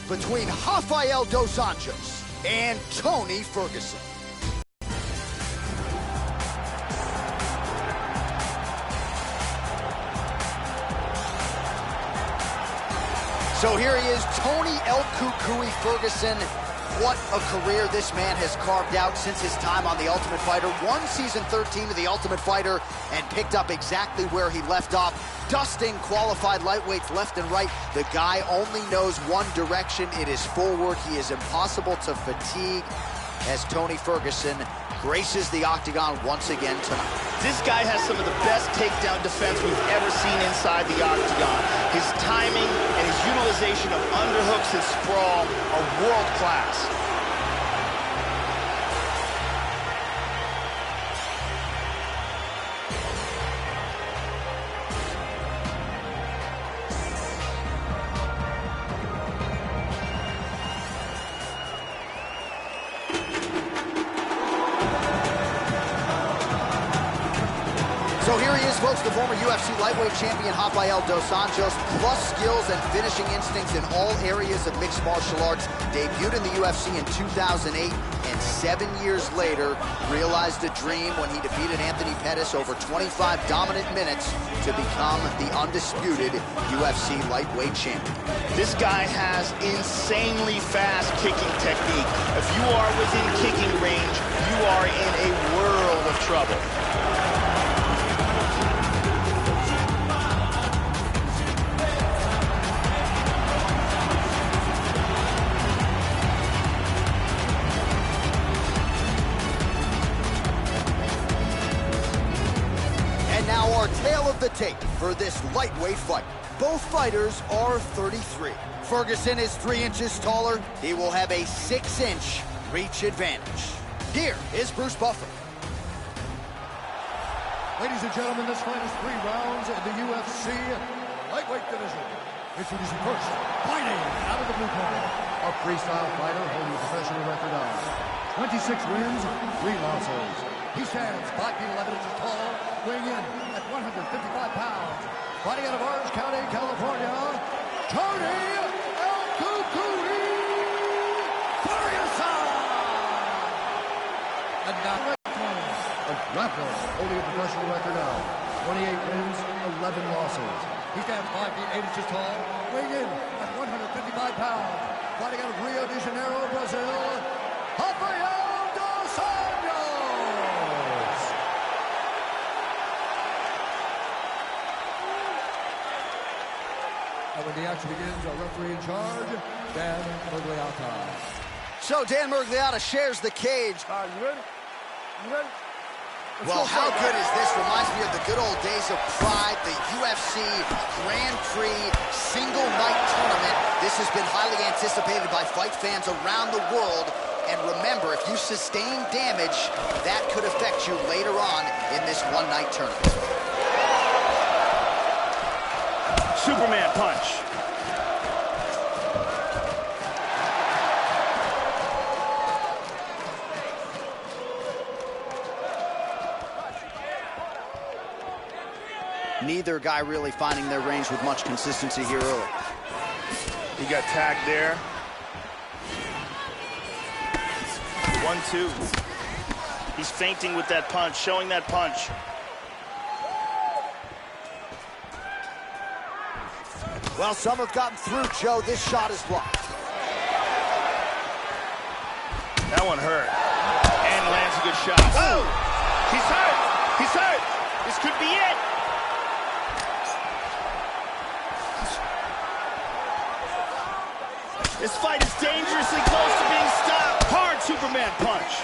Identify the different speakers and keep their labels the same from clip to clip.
Speaker 1: between Rafael dos Anjos and Tony Ferguson. So here he is, Tony El Cucuy Ferguson. What a career this man has carved out since his time on The Ultimate Fighter. Won season 13 of The Ultimate Fighter and picked up exactly where he left off. Dustin qualified lightweights left and right. The guy only knows one direction. It is forward. He is impossible to fatigue as Tony Ferguson graces the octagon once again tonight.
Speaker 2: This guy has some of the best takedown defense we've ever seen inside the octagon. His timing and his utilization of underhooks and sprawl are world class.
Speaker 1: So here he is, folks, the former UFC lightweight champion Rafael dos Anjos, plus skills and finishing instincts in all areas of mixed martial arts. Debuted in the UFC in 2008, and 7 years later, realized a dream when he defeated Anthony Pettis over 25 dominant minutes to become the undisputed UFC lightweight champion.
Speaker 2: This guy has insanely fast kicking technique. If you are within kicking range, you are in a world of trouble.
Speaker 1: Now our tale of the tape for this lightweight fight. Both fighters are 33. Ferguson is 3 inches taller. He will have a 6-inch reach advantage. Here is Bruce Buffer.
Speaker 3: Ladies and gentlemen, this fight is 3 rounds in the UFC lightweight division. Introducing first, fighting out of the blue corner, a freestyle fighter holding a professional record of 26 wins, 3 losses. He stands 5 feet 11 inches tall, weighing in at 155 pounds. Fighting out of Orange County, California, Tony El Cucuy Ferguson! And now, a grappler holding a professional record of 28 wins, 11 losses. He stands 5 feet 8 inches tall, weighing in at 155 pounds. Fighting out of Rio de Janeiro, Brazil, Rafael dos Anjos! And when the action begins, our referee in charge, Dan Murgliata.
Speaker 1: So Dan Murgliata shares the cage.
Speaker 3: You ready? You ready?
Speaker 1: Well, how good is this? Reminds me of the good old days of Pride, the UFC Grand Prix single night tournament. This has been highly anticipated by fight fans around the world. And remember, if you sustain damage, that could affect you later on in this one-night tournament.
Speaker 2: Superman punch.
Speaker 1: Neither guy really finding their range with much consistency here early.
Speaker 2: He got tagged there. 1-2. He's feinting with that punch, showing that punch.
Speaker 1: Well, some have gotten through, Joe. This shot is blocked.
Speaker 2: That one hurt. And lands a good shot. Oh! He's hurt! He's hurt! This could be it! This fight is dangerously close to being stopped. Hard Superman punch.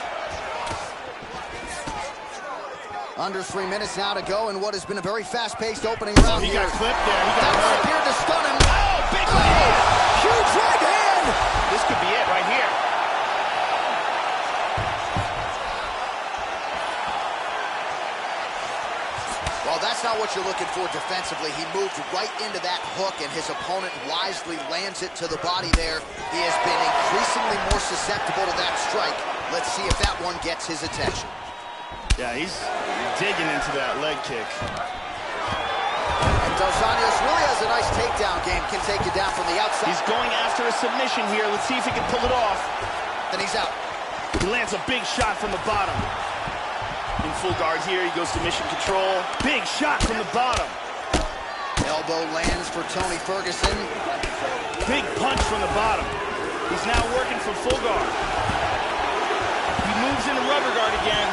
Speaker 1: Under 3 minutes now to go in what has been a very fast-paced opening round
Speaker 2: He
Speaker 1: here.
Speaker 2: got clipped there. He got
Speaker 1: That
Speaker 2: hurt.
Speaker 1: appeared to stun him.
Speaker 2: Oh, big leg!
Speaker 1: Huge right hand!
Speaker 2: This could be it right here.
Speaker 1: Well, that's not what you're looking for defensively. He moved right into that hook, and his opponent wisely lands it to the body there. He has been increasingly more susceptible to that strike. Let's see if that one gets his attention.
Speaker 2: Yeah, he's digging into that leg kick.
Speaker 1: And Dos Anjos really has a nice takedown game, can take you down from the outside.
Speaker 2: He's going after a submission here. Let's see if he can pull it off.
Speaker 1: Then he's out.
Speaker 2: He lands a big shot from the bottom. In full guard here, he goes to mission control. Big shot from the bottom.
Speaker 1: Elbow lands for Tony Ferguson.
Speaker 2: Big punch from the bottom. He's now working from full guard. He moves into rubber guard again.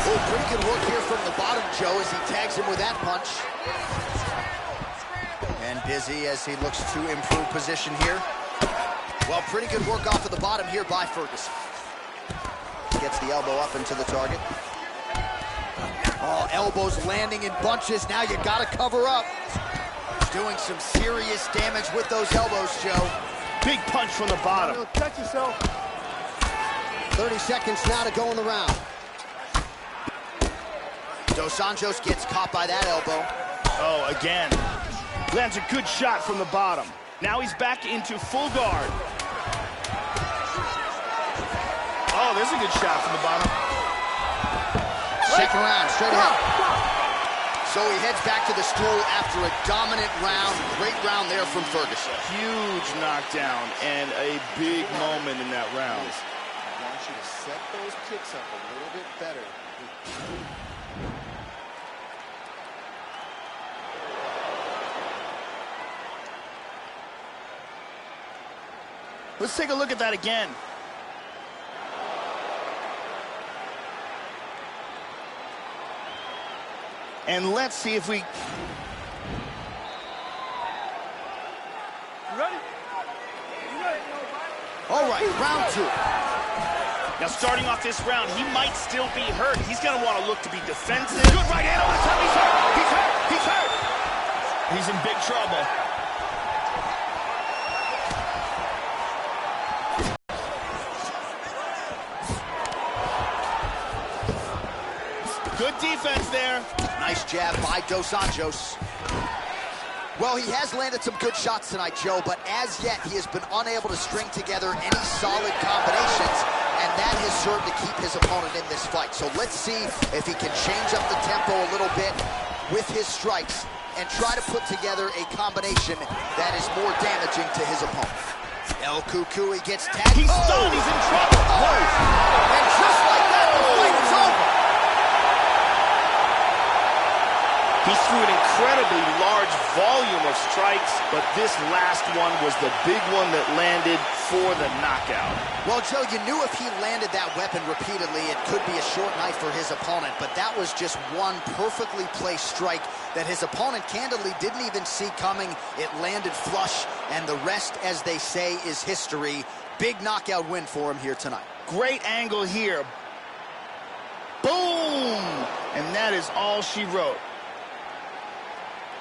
Speaker 1: Oh, pretty good work here from the bottom, Joe, as he tags him with that punch. And busy as he looks to improve position here. Well, pretty good work off of the bottom here by Ferguson. Gets the elbow up into the target. Oh, elbows landing in bunches. Now you gotta cover up. Doing some serious damage with those elbows, Joe.
Speaker 2: Big punch from the bottom.
Speaker 3: Check yourself.
Speaker 1: 30 seconds now to go in the round. Dos Anjos gets caught by that elbow.
Speaker 2: Oh, again. Lands a good shot from the bottom. Now he's back into full guard. Oh, there's a good shot from the bottom.
Speaker 1: Second round, straight ahead. So he heads back to the stool after a dominant round. Great round there from Ferguson.
Speaker 2: Huge knockdown and a big moment in that round.
Speaker 4: I want you to set those kicks up a little bit better.
Speaker 2: Let's take a look at that again. And let's see if we...
Speaker 3: Ready?
Speaker 1: All right, round two.
Speaker 2: Now, starting off this round, he might still be hurt. He's going to want to look to be defensive. Good right hand on the top. He's hurt. He's hurt. He's hurt. He's in big trouble. Good defense there.
Speaker 1: Nice jab by Dos Anjos. Well, he has landed some good shots tonight, Joe, but as yet, he has been unable to string together any solid combinations, and that has served to keep his opponent in this fight. So let's see if he can change up the tempo a little bit with his strikes and try to put together a combination that is more damaging to his opponent. El Cucuy gets tagged.
Speaker 2: He's stunned. He's in trouble.
Speaker 1: And just like that, the fight is over.
Speaker 2: He threw an incredibly large volume of strikes, but this last one was the big one that landed for the knockout.
Speaker 1: Well, Joe, you knew if he landed that weapon repeatedly, it could be a short night for his opponent, but that was just one perfectly placed strike that his opponent candidly didn't even see coming. It landed flush, and the rest, as they say, is history. Big knockout win for him here tonight.
Speaker 2: Great angle here. Boom! And that is all she wrote.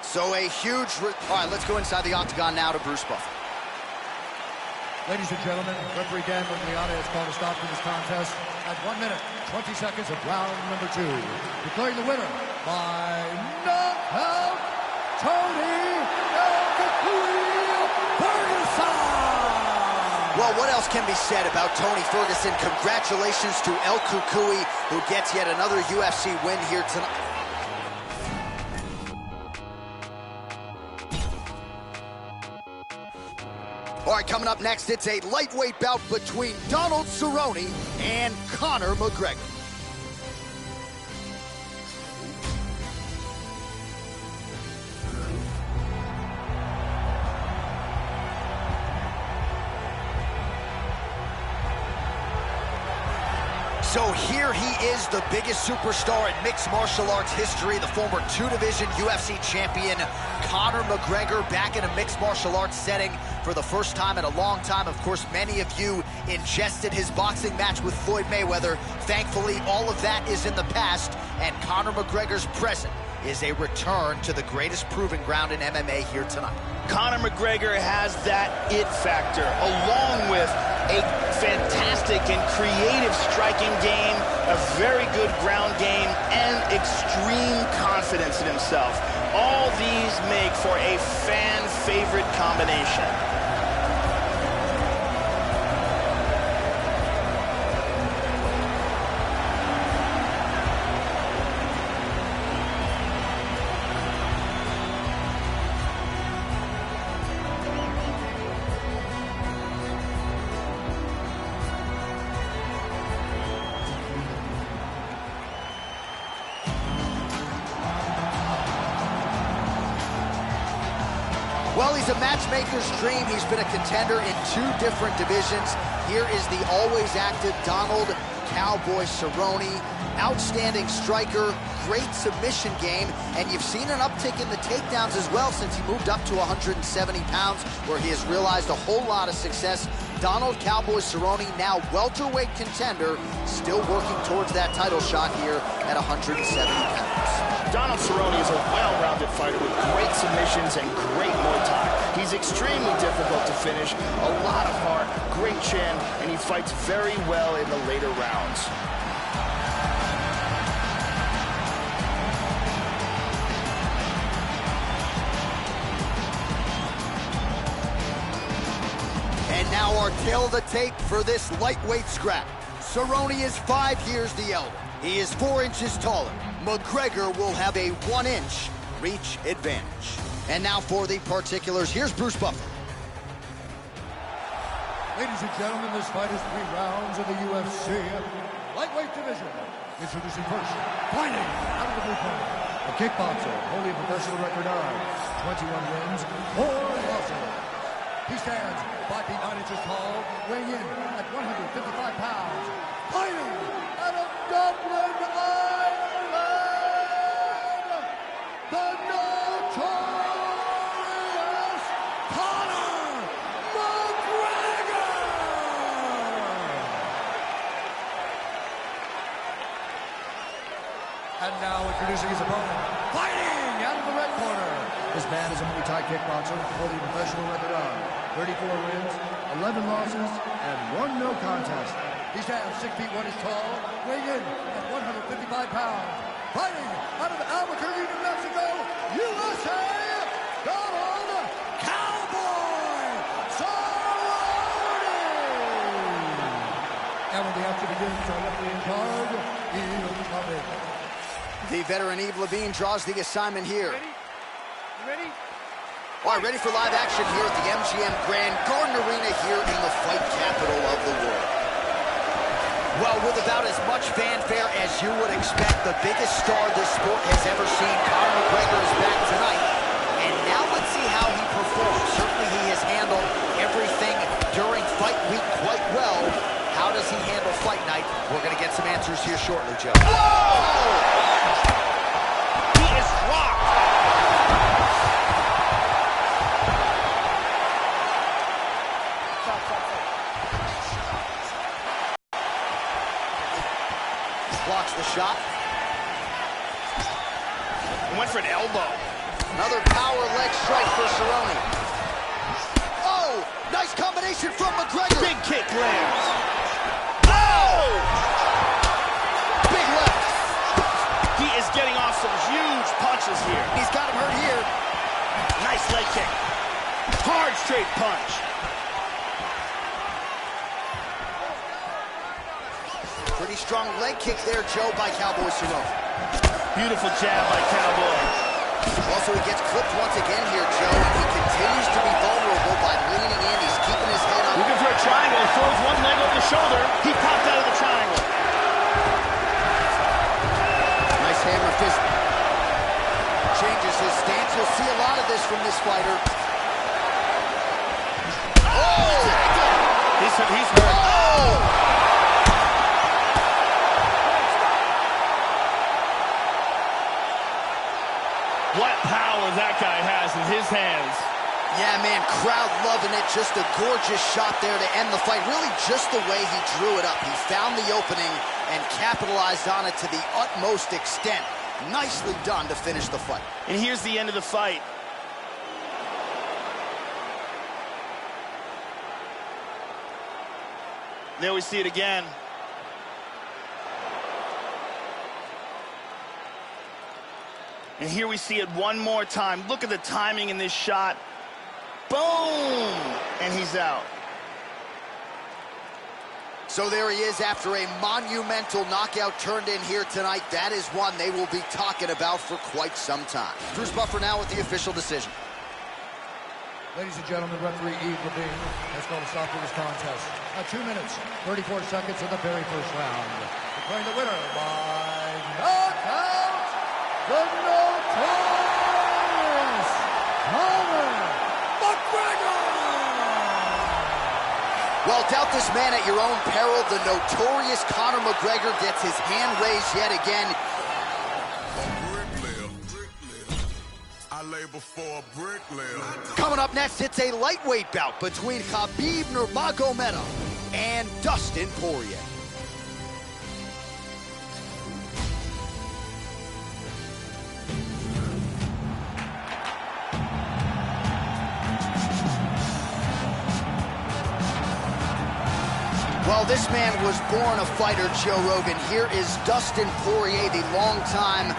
Speaker 1: So a huge... All right, let's go inside the octagon now to Bruce Buffer.
Speaker 3: Ladies and gentlemen, referee Dan Murmagomedov has called a stop to this contest at 1 minute, 20 seconds of round number 2. Declaring the winner by knockout, Tony Ferguson!
Speaker 1: Well, what else can be said about Tony Ferguson? Congratulations to El Cucuy, who gets yet another UFC win here tonight. All right, coming up next, it's a lightweight bout between Donald Cerrone and Conor McGregor. So here he is, the biggest superstar in mixed martial arts history, the former two-division UFC champion, Conor McGregor, back in a mixed martial arts setting for the first time in a long time. Of course, many of you ingested his boxing match with Floyd Mayweather. Thankfully, all of that is in the past, and Conor McGregor's present is a return to the greatest proving ground in MMA here tonight.
Speaker 2: Conor McGregor has that it factor, along with a fantastic and creative striking game, a very good ground game, and extreme confidence in himself. All these make for a fan-favorite combination.
Speaker 1: Well, he's a matchmaker's dream. He's been a contender in 2 different divisions. Here is the always active Donald Cowboy Cerrone. Outstanding striker, great submission game, and you've seen an uptick in the takedowns as well since he moved up to 170 pounds, where he has realized a whole lot of success. Donald Cowboy Cerrone, now welterweight contender, still working towards that title shot here at 170 pounds.
Speaker 2: Donald Cerrone is a well-rounded fighter with great submissions and great Muay Thai. He's extremely difficult to finish, a lot of heart, great chin, and he fights very well in the later rounds.
Speaker 1: And now our tail of the tape for this lightweight scrap. Cerrone is 5 years the elder. He is 4 inches taller. McGregor will have a 1-inch reach advantage. And now for the particulars, here's Bruce Buffer.
Speaker 3: Ladies and gentlemen, this fight is 3 rounds in the UFC lightweight division. Introducing first, fighting out of the blue corner, a kickboxer, holding a professional record of 21 wins, 4 losses. He stands 5 feet 9 inches tall, weighing in at 155 pounds. Fighting out of Dublin, Ireland, the notorious Conor McGregor! And now introducing his opponent, fighting out of the red corner. This man is a Muay Thai kickboxer, holding a professional record of 34 wins, 11 losses, and 1 no contest. He stands 6 feet 1 inches tall, weighing in at 155 pounds. Fighting out of Albuquerque, New Mexico, USA, Donald Cowboy Cerrone! And when the action begins, our referee in charge, Yves Levine.
Speaker 1: The veteran Yves Levine draws the assignment here.
Speaker 5: Ready?
Speaker 1: All right, ready for live action here at the MGM Grand Garden Arena here in the fight capital of the world. Well, with about as much fanfare as you would expect, the biggest star this sport has ever seen, Conor McGregor, is back tonight. And now let's see how he performs. Certainly he has handled everything during fight week quite well. How does he handle fight night? We're going to get some answers here shortly, Joe.
Speaker 2: Oh! He is rocked!
Speaker 1: Blocks the shot.
Speaker 2: Went for an elbow.
Speaker 1: Another power leg strike for Cerrone. Oh! Nice combination from McGregor.
Speaker 2: Big kick lands. Oh!
Speaker 1: Big left.
Speaker 2: He is getting off some huge punches here.
Speaker 1: He's got him hurt here.
Speaker 2: Nice leg kick. Hard straight punch.
Speaker 1: Pretty strong leg kick there, Joe, by Cowboy Cerrone.
Speaker 2: Beautiful jab by Cowboy.
Speaker 1: Also, he gets clipped once again here, Joe. He continues to be vulnerable by leaning in. He's keeping his head up.
Speaker 2: Looking for a triangle. He throws one leg over the shoulder. He popped out of the triangle.
Speaker 1: Nice hammer fist. Changes his stance. You'll see a lot of this from this fighter. Oh!
Speaker 2: He's hurt.
Speaker 1: Oh!
Speaker 2: What power that guy has in his hands.
Speaker 1: Yeah, man, crowd loving it. Just a gorgeous shot there to end the fight. Really just the way he drew it up. He found the opening and capitalized on it to the utmost extent. Nicely done to finish the fight.
Speaker 2: And here's the end of the fight. There we see it again. And here we see it one more time. Look at the timing in this shot. Boom! And he's out.
Speaker 1: So there he is after a monumental knockout turned in here tonight. That is one they will be talking about for quite some time. Bruce Buffer now with the official decision.
Speaker 3: Ladies and gentlemen, referee Yves Levine has called a stop to this contest at 2 minutes, 34 seconds in the very first round. Declaring the winner by knockout, the notorious Conor
Speaker 1: Well, doubt this man at your own peril. The notorious Conor McGregor gets his hand raised yet again.
Speaker 5: I lay before a bricklayer.
Speaker 1: Coming up next, it's a lightweight bout between Khabib Nurmagomedov and Dustin Poirier. Well, this man was born a fighter, Joe Rogan. Here is Dustin Poirier, the longtime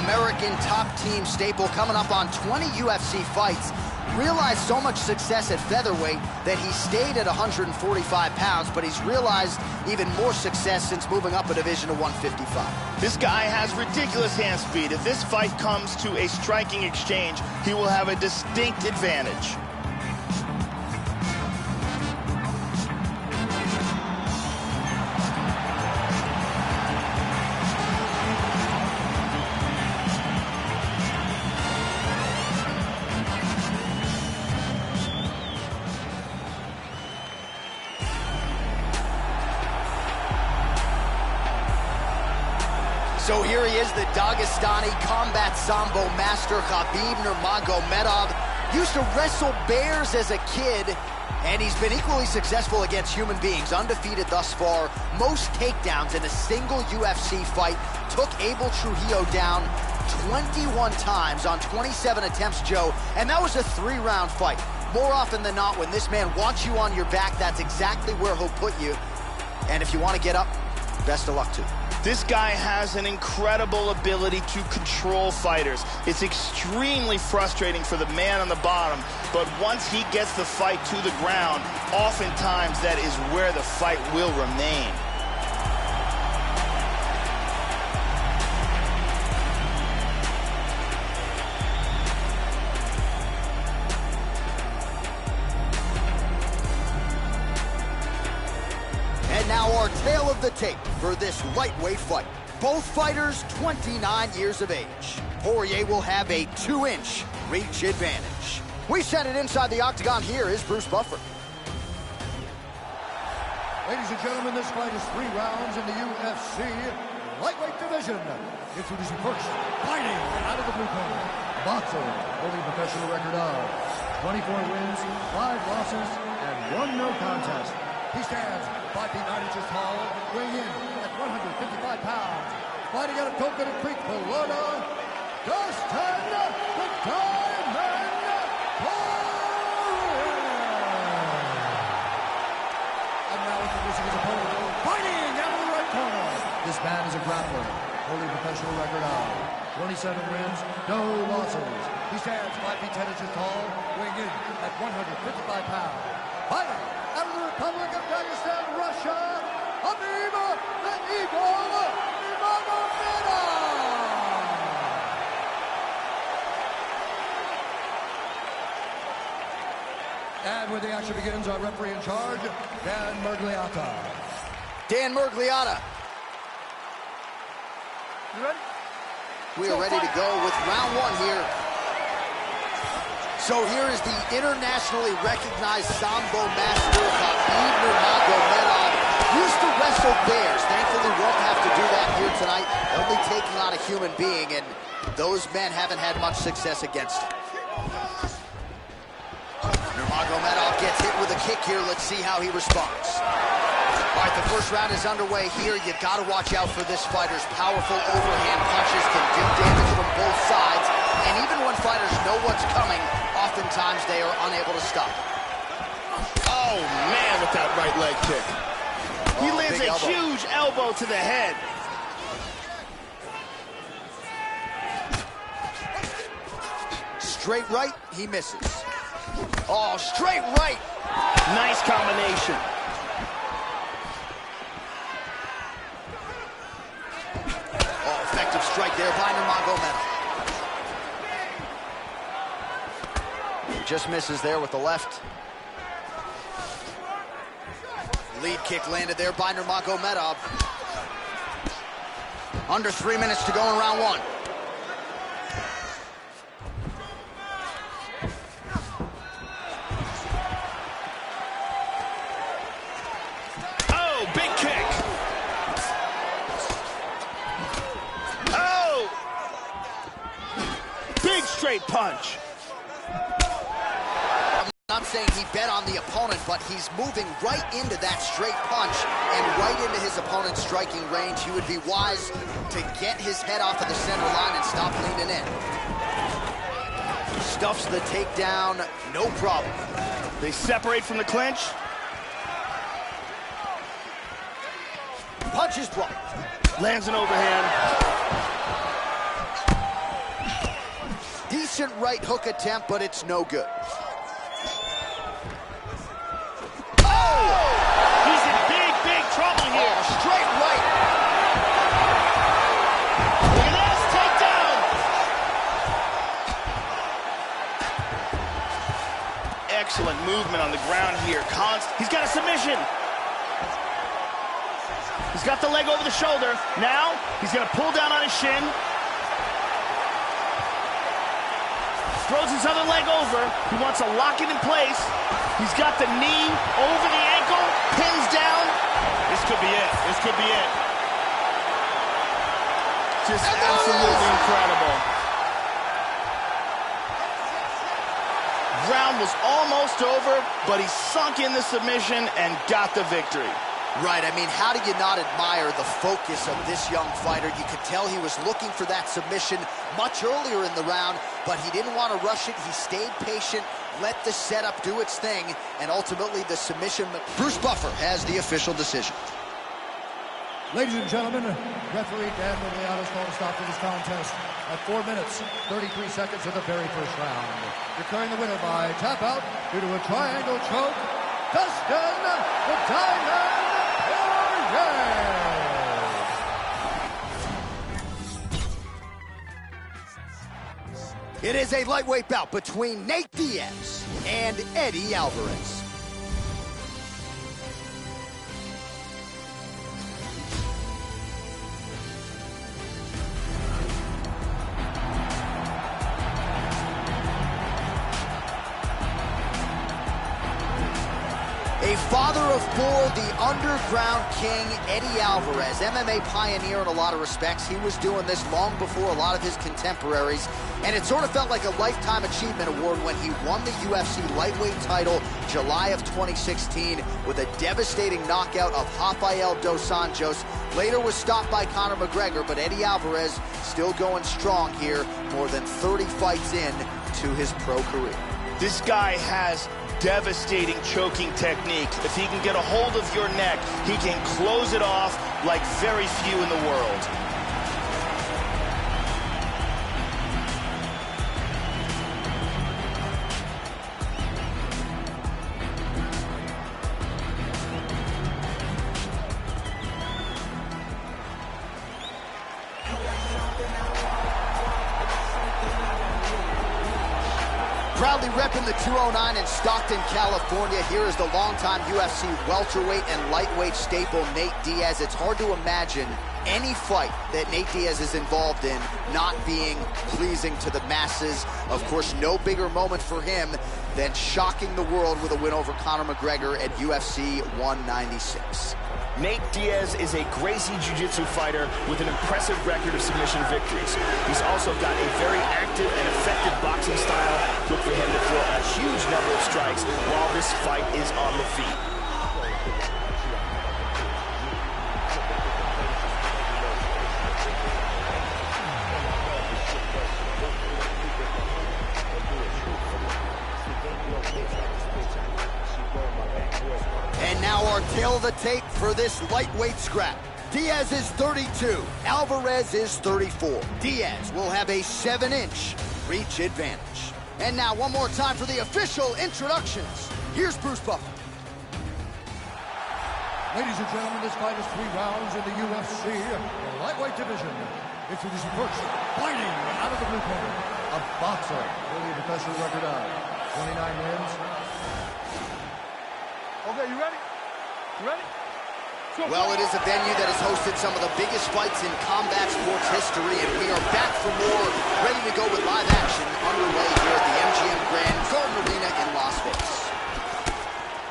Speaker 1: American top team staple, coming up on 20 UFC fights. Realized so much success at featherweight that he stayed at 145 pounds, but he's realized even more success since moving up a division to 155.
Speaker 2: This guy has ridiculous hand speed. If this fight comes to a striking exchange, he will have a distinct advantage.
Speaker 1: So here he is, the Dagestani combat sambo master, Khabib Nurmagomedov. Used to wrestle bears as a kid, and he's been equally successful against human beings, undefeated thus far. Most takedowns in a single UFC fight. Took Abel Trujillo down 21 times on 27 attempts, Joe, and that was a 3-round fight. More often than not, when this man wants you on your back, that's exactly where he'll put you. And if you want to get up, best of luck to you.
Speaker 2: This guy has an incredible ability to control fighters. It's extremely frustrating for the man on the bottom, but once he gets the fight to the ground, oftentimes that is where the fight will remain.
Speaker 1: And now our tale of the tape for this lightweight fight. Both fighters 29 years of age. Poirier will have a 2-inch reach advantage. We send it inside the octagon. Here is Bruce Buffer.
Speaker 3: Ladies and gentlemen, this fight is 3 rounds in the UFC lightweight division. Introducing first, fighting out of the blue corner, boxer, holding a professional record of 24 wins, 5 losses, and 1 no contest. He stands 5 feet 9 inches tall, weighing in at 155 pounds. Fighting out of Coconut Creek, Florida, Dustin the Diamond Poirier. And now introducing his opponent, fighting out of the right corner. This man is a grappler, holding a professional record of 27 wins, no losses. He stands 5 feet 10 inches tall, weighing in at 155 pounds. Fighting out of the Republic of Dagestan, Russia, Khabib the Eagle Nurmagomedov. And when the action begins, our referee in charge, Dan Murgliata.
Speaker 1: Dan Murgliata.
Speaker 3: You ready?
Speaker 1: We are ready to go with round 1 here. So here is the internationally recognized sambo master, Khabib Nurmagomedov. Used to wrestle bears. Thankfully won't have to do that here tonight. Only taking on a human being, and those men haven't had much success against him. Nurmagomedov gets hit with a kick here. Let's see how he responds. All right, the first round is underway here. You got to watch out for this fighter's powerful overhand punches. Can do damage from both sides. And even when fighters know what's coming, oftentimes they are unable to stop it.
Speaker 2: Oh, man, with that right leg kick. He lands a
Speaker 1: elbow.
Speaker 2: huge elbow to the head.
Speaker 1: Straight right, he misses. Oh, straight right.
Speaker 2: Nice combination.
Speaker 1: Oh, effective strike there by Nurmagomedov. Just misses there with the left. Lead kick landed there by Nurmagomedov. Under 3 minutes to go in round 1.
Speaker 2: straight punch.
Speaker 1: I'm not saying he bet on the opponent, but he's moving right into that straight punch and right into his opponent's striking range. He would be wise to get his head off of the center line and stop leaning in. Stuffs the takedown, no problem.
Speaker 2: They separate from the clinch.
Speaker 1: Punch is blocked.
Speaker 2: Lands an overhand.
Speaker 1: Decent right hook attempt, but it's no good.
Speaker 2: He's in big trouble here.
Speaker 1: Straight right.
Speaker 2: Look at this, takedown. Excellent movement on the ground here. He's got a submission. He's got the leg over the shoulder. Now, he's gonna pull down on his shin. Throws his other leg over. He wants to lock it in place. He's got the knee over the ankle, pins down. This could be it. This could be it. Just absolutely incredible. Round was almost over, but he sunk in the submission and got the victory.
Speaker 1: Right, I mean, how do you not admire the focus of this young fighter? You could tell he was looking for that submission much earlier in the round, but he didn't want to rush it. He stayed patient, let the setup do its thing, and ultimately the submission. Bruce Buffer has the official decision.
Speaker 3: Ladies and gentlemen, referee Dan Miliano's called a stop to this contest at 4 minutes, 33 seconds of the very first round. Declaring the winner by tap out due to a triangle choke, Dustin the Diamond Poirier.
Speaker 1: It is a lightweight bout between Nate Diaz and Eddie Alvarez. A father of four, the underground king, Eddie Alvarez, MMA pioneer in a lot of respects. He was doing this long before a lot of his contemporaries, and it sort of felt like a Lifetime Achievement Award when he won the UFC lightweight title July of 2016 with a devastating knockout of Rafael dos Anjos. Later was stopped by Conor McGregor, but Eddie Alvarez still going strong here, more than 30 fights in to his pro career.
Speaker 2: This guy has devastating choking technique. If he can get a hold of your neck, he can close it off like very few in the world.
Speaker 1: Proudly repping the 209 in Stockton, California. Here is the longtime UFC welterweight and lightweight staple, Nate Diaz. It's hard to imagine any fight that Nate Diaz is involved in not being pleasing to the masses. Of course, no bigger moment for him than shocking the world with a win over Conor McGregor at UFC 196.
Speaker 2: Nate Diaz is a Gracie Jiu-Jitsu fighter with an impressive record of submission victories. He's also got a very active and effective boxing style. Look for him to throw a huge number of strikes while this fight is on the feet.
Speaker 1: And now our tail of the tape for this lightweight scrap. Diaz is 32, Alvarez is 34. Diaz will have a 7-inch reach advantage. And now one more time for the official introductions. Here's Bruce Buffer.
Speaker 3: Ladies and gentlemen, this fight is 3 rounds in the UFC lightweight division. Introducing first, fighting out of the blue corner, a boxer, really a professional record of 29 wins.
Speaker 6: Okay, you ready? You ready?
Speaker 1: Well, it is a venue that has hosted some of the biggest fights in combat sports history, and we are back for more, ready to go with live action underway here at the MGM Grand Garden Arena in Las Vegas.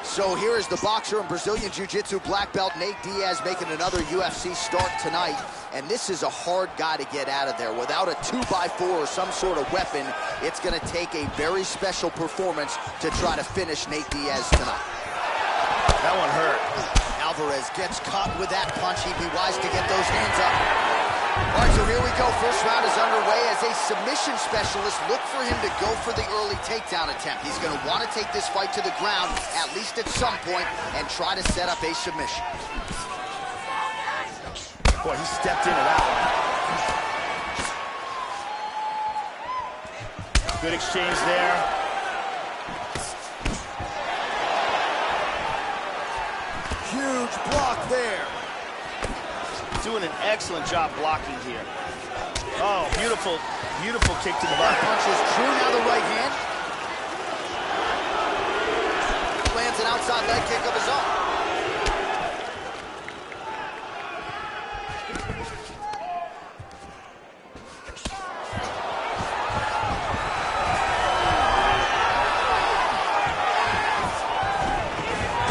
Speaker 1: So here is the boxer and Brazilian Jiu-Jitsu black belt Nate Diaz making another UFC start tonight. and this is a hard guy to get out of there. Without a 2x4 or some sort of weapon, it's going to take a very special performance to try to finish Nate Diaz tonight.
Speaker 2: That one hurt.
Speaker 1: Alvarez gets caught with that punch. He'd be wise to get those hands up. All right, so here we go. First round is underway. As a submission specialist, look for him to go for the early takedown attempt. He's going to want to take this fight to the ground, at least at some point, and try to set up a submission.
Speaker 2: Boy, he stepped into that one. Good exchange there.
Speaker 1: Huge block there.
Speaker 2: Doing an excellent job blocking here. Oh, beautiful, beautiful kick to the body.
Speaker 1: Punch is true, now the right hand. Lands an outside leg kick of his own.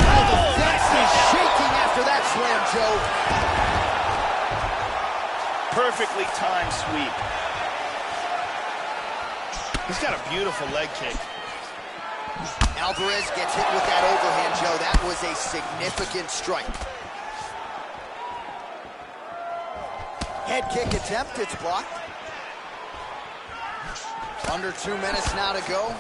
Speaker 1: Oh, the fence is shaking after that slam, Joe.
Speaker 2: Perfectly timed sweep. He's got a beautiful leg kick.
Speaker 1: Alvarez gets hit with that overhand, Joe. That was a significant strike. Head kick attempt, it's blocked. Under 2 minutes now to go.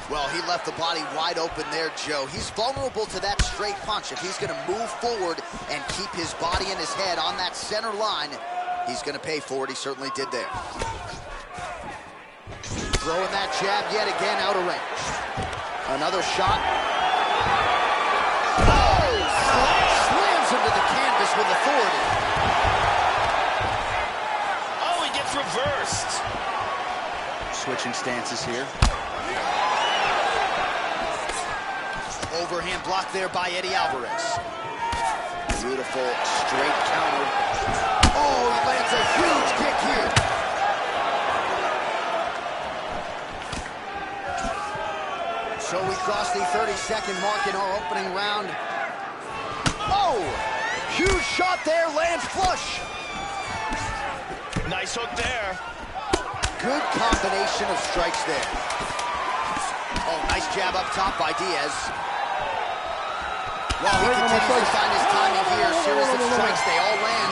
Speaker 1: Well, he left the body wide open there, Joe. He's vulnerable to that straight punch. If he's going to move forward and keep his body and his head on that center line, he's going to pay for it. He certainly did there. Throwing that jab yet again out of range. Another shot. Oh! Slams him to the canvas with authority.
Speaker 2: Oh, he gets reversed.
Speaker 1: Switching stances here. Overhand block there by Eddie Alvarez. Beautiful straight counter. Oh, he lands a huge kick here. So we cross the 30-second mark in our opening round. Oh, huge shot there, lands flush.
Speaker 2: Nice hook there.
Speaker 1: Good combination of strikes there. Oh, nice jab up top by Diaz. Well, he continues to find his timing here. Series of strikes, they all land.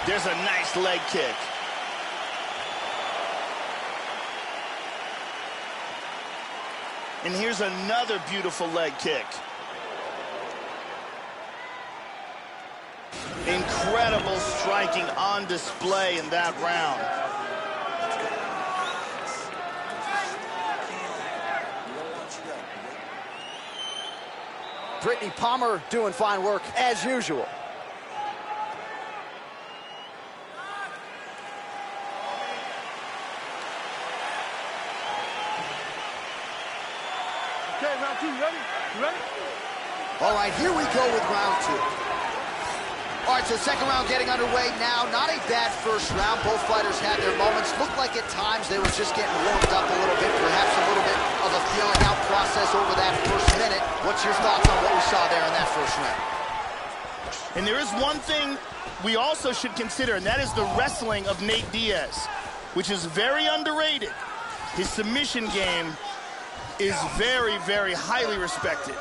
Speaker 2: There's a nice leg kick. And here's another beautiful leg kick. Incredible striking on display in that round.
Speaker 1: Brittany Palmer doing fine work, as usual.
Speaker 6: Okay, round two, you ready? You ready?
Speaker 1: All right, here we go with round two. All right, so second round getting underway now. Not a bad first round. Both fighters had their moments. Looked like at times they were just getting warmed up a little bit, perhaps a little bit of a feeling out process over that first minute. What's your thoughts on what we saw there in that first round?
Speaker 2: And there is one thing we also should consider, and that is the wrestling of Nate Diaz, which is very underrated. His submission game is very, very highly respected.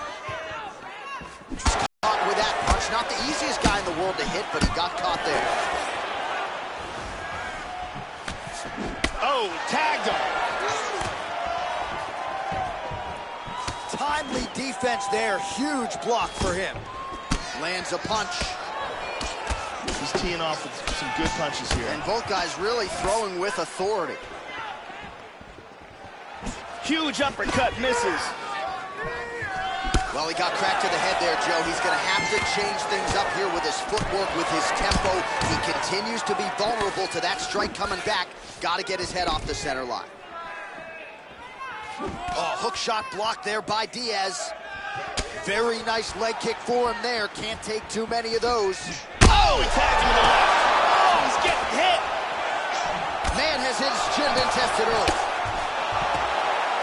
Speaker 1: Caught with that punch. Not the easiest guy in the world to hit, but he got caught there.
Speaker 2: Oh, tagged him.
Speaker 1: Timely defense there. Huge block for him. Lands a punch.
Speaker 2: He's teeing off with some good punches here.
Speaker 1: And both guys really throwing with authority.
Speaker 2: Huge uppercut, misses.
Speaker 1: Well, he got cracked to the head there, Joe. He's going to have to change things up here with his footwork, with his tempo. He continues to be vulnerable to that strike coming back. Got to get his head off the center line. Oh, hook shot blocked there by Diaz. Very nice leg kick for him there. Can't take too many of those.
Speaker 2: Oh, he tagged him in the left. Oh, he's getting hit.
Speaker 1: Man has his chin been tested early.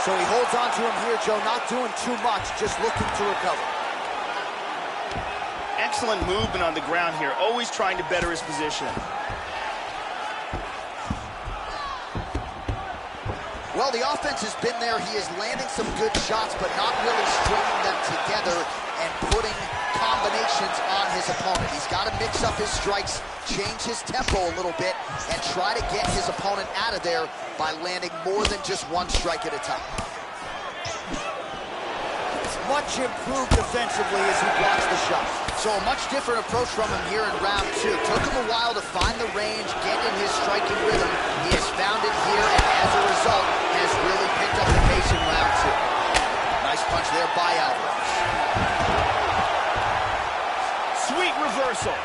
Speaker 1: So he holds on to him here, Joe, not doing too much, just looking to recover.
Speaker 2: And Excellent movement on the ground here, always trying to better his position.
Speaker 1: Well, the offense has been there. He is landing some good shots, but not really stringing them together and putting combinations on his opponent. He's got to mix up his strikes, change his tempo a little bit, and try to get his opponent out of there by landing more than just one strike at a time. Much improved defensively as he blocks the shot. So a much different approach from him here in round two. Took him a while to find the range, get in his striking rhythm. He has found it here, and as a result, has really picked up the pace in round two. Nice punch there by Alvarez.
Speaker 2: Sweet reversal.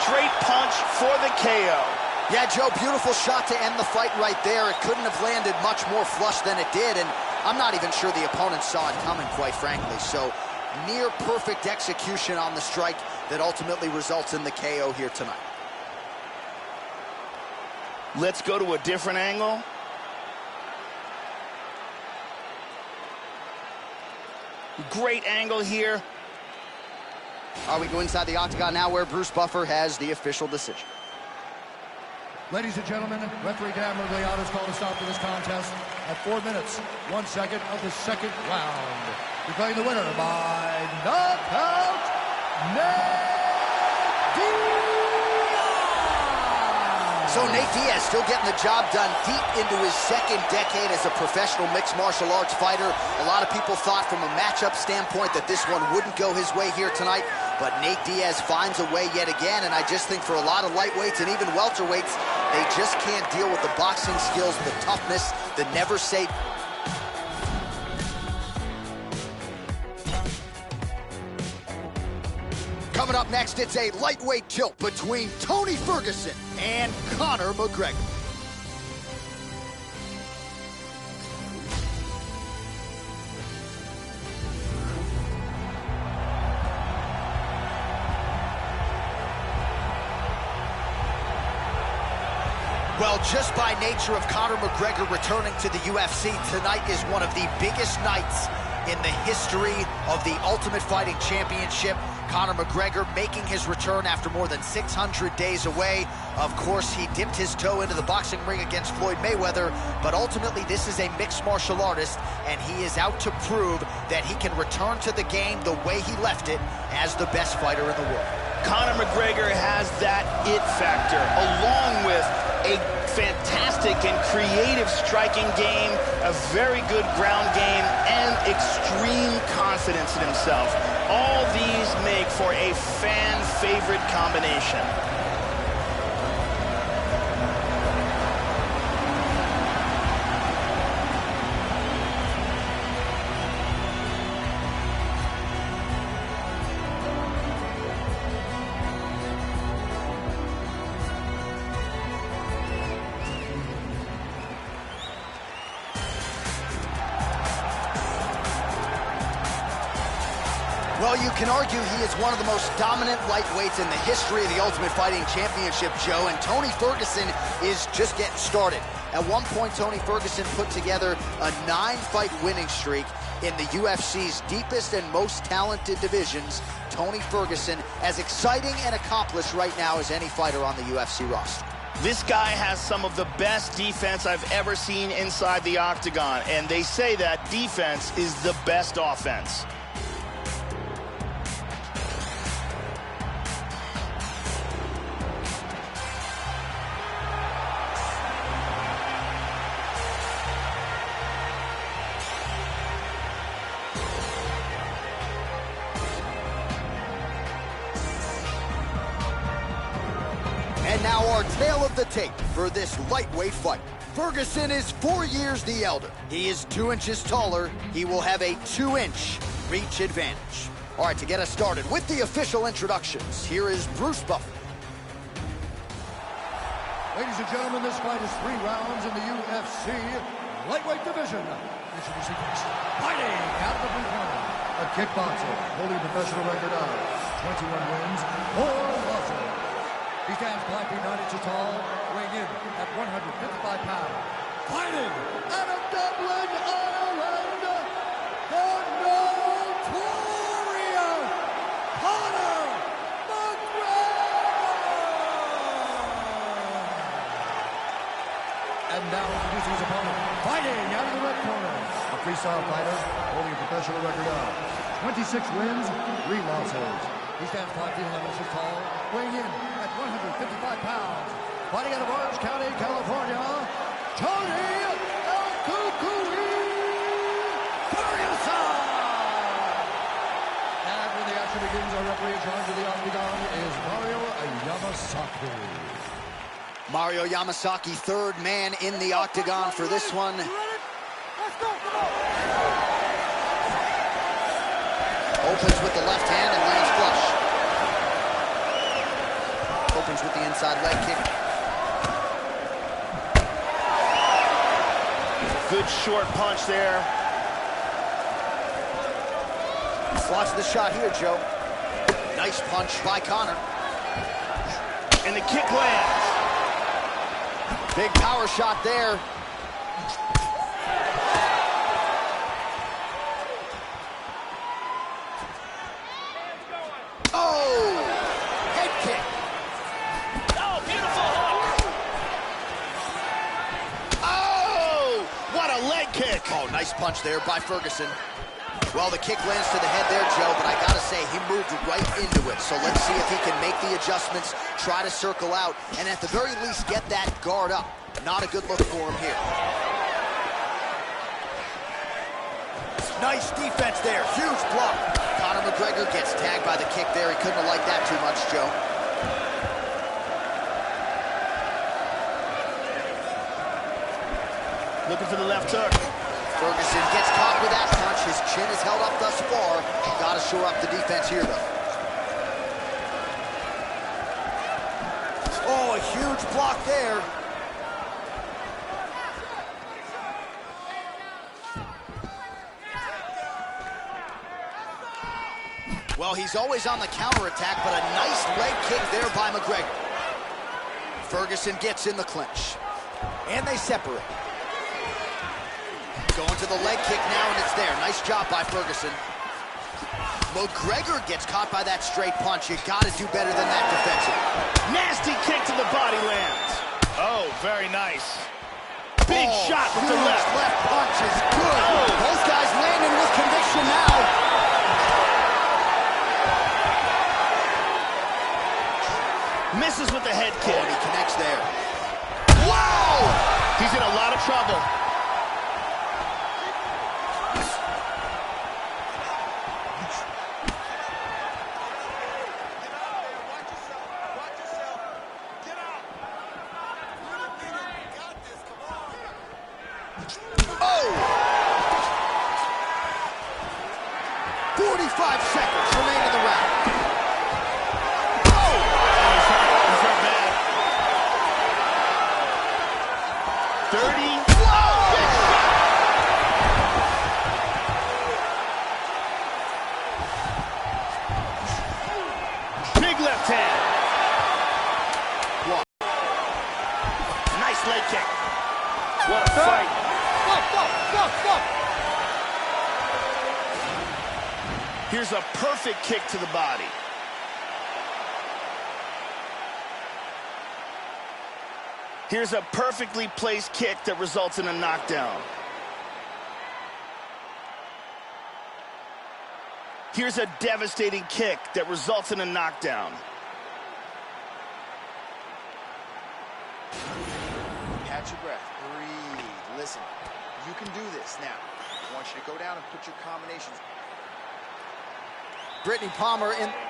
Speaker 2: Straight punch for the KO.
Speaker 1: Yeah, Joe, beautiful shot to end the fight right there. It couldn't have landed much more flush than it did, and I'm not even sure the opponent saw it coming, quite frankly. So, near perfect execution on the strike that ultimately results in the KO here tonight.
Speaker 2: Let's go to a different angle. Great angle here.
Speaker 1: We go inside the octagon now where Bruce Buffer has the official decision.
Speaker 3: Ladies and gentlemen, referee Dan Murgliano has called a stop to this contest at 4 minutes, 1 second of the second round. Declaring the winner by knockout, Nate Diaz!
Speaker 1: So Nate Diaz still getting the job done deep into his second decade as a professional mixed martial arts fighter. A lot of people thought from a matchup standpoint that this one wouldn't go his way here tonight, but Nate Diaz finds a way yet again, and I just think for a lot of lightweights and even welterweights, they just can't deal with the boxing skills, the toughness, the never say. Coming up next, it's a lightweight tilt between Tony Ferguson and Conor McGregor. Well, just by nature of Conor McGregor returning to the UFC, tonight is one of the biggest nights in the history of the Ultimate Fighting Championship. Conor McGregor making his return after more than 600 days away. Of course, he dipped his toe into the boxing ring against Floyd Mayweather, but ultimately this is a mixed martial artist, and he is out to prove that he can return to the game the way he left it as the best fighter in the world.
Speaker 2: Conor McGregor has that it factor, along with a fantastic and creative striking game, a very good ground game, and extreme confidence in himself. All these make for a fan-favorite combination.
Speaker 1: Well, you can argue he is one of the most dominant lightweights in the history of the Ultimate Fighting Championship, Joe, and Tony Ferguson is just getting started. At one point, Tony Ferguson put together a 9-fight winning streak in the UFC's deepest and most talented divisions. Tony Ferguson, as exciting and accomplished right now as any fighter on the UFC roster.
Speaker 2: This guy has some of the best defense I've ever seen inside the octagon, and they say that defense is the best offense.
Speaker 1: And now our tale of the tape for this lightweight fight. Ferguson is 4 years the elder. He is 2 inches taller. He will have a 2-inch reach advantage. All right, to get us started with the official introductions, here is Bruce Buffer.
Speaker 3: Ladies and gentlemen, this fight is 3 rounds in the UFC lightweight division. Introducing first, fighting out of the blue corner, a kickboxer holding a professional record of 21 wins, 4 losses. He stands 5 feet 9 inches tall, weighing in at 155 pounds. Fighting out of Dublin, Ireland, the Warrior, Conor McGregor! And now introducing his opponent, fighting out of the red corner, a freestyle fighter holding a professional record of 26 wins, 3 losses. He stands 5 feet 11 inches tall, weighing in at 155 pounds. Fighting out of Orange County, California, Tony Ferguson! And when the action begins, our referee in charge of the octagon is Mario Yamasaki.
Speaker 1: Mario Yamasaki, third man in the octagon for this one.
Speaker 6: Let's go, come on!
Speaker 1: Opens with the left hand and lands flush. Opens with the inside leg kick.
Speaker 2: Good short punch there.
Speaker 1: Watch the shot here, Joe. Nice punch by Conor.
Speaker 2: And the kick lands.
Speaker 1: Big power shot there. Oh! Head kick.
Speaker 2: Oh, beautiful hook. Oh! What a leg kick.
Speaker 1: Oh, nice punch there by Ferguson. Well, the kick lands to the head there, Joe, but I gotta say, he moved right into it. So let's see if he can make the adjustments, try to circle out, and at the very least get that guard up. Not a good look for him here. Nice defense there, huge block. Conor McGregor gets tagged by the kick there. He couldn't have liked that too much, Joe.
Speaker 2: Looking for the left hook.
Speaker 1: Ferguson gets caught with that punch. His chin is held up thus far. Got to shore up the defense here, though. Oh, a huge block there. Well, he's always on the counterattack, but a nice leg kick there by McGregor. Ferguson gets in the clinch. And they separate. Going to the leg kick now, and it's there. Nice job by Ferguson. McGregor gets caught by that straight punch. You got to do better than that defensively.
Speaker 2: Nasty kick to the body lands. Oh, very nice. Big shot with the left.
Speaker 1: Left punch is good. Oh. Both guys landing with conviction now.
Speaker 2: Misses with the head kick.
Speaker 1: Oh, and he connects there.
Speaker 2: Wow! He's in a lot of trouble.
Speaker 1: Oh! 45 seconds remain in the round.
Speaker 2: Oh! He's hurt bad. 30. Whoa! Big shot! Big left hand.
Speaker 1: One.
Speaker 2: Nice leg kick. What a fight.
Speaker 6: Stop!
Speaker 2: Here's a perfect kick to the body. Here's a perfectly placed kick that results in a knockdown. Here's a devastating kick that results in a knockdown.
Speaker 4: Catch your breath. Breathe. Listen. You can do this now. I want you to go down and put your combinations.
Speaker 1: Brittany Palmer in.
Speaker 6: Here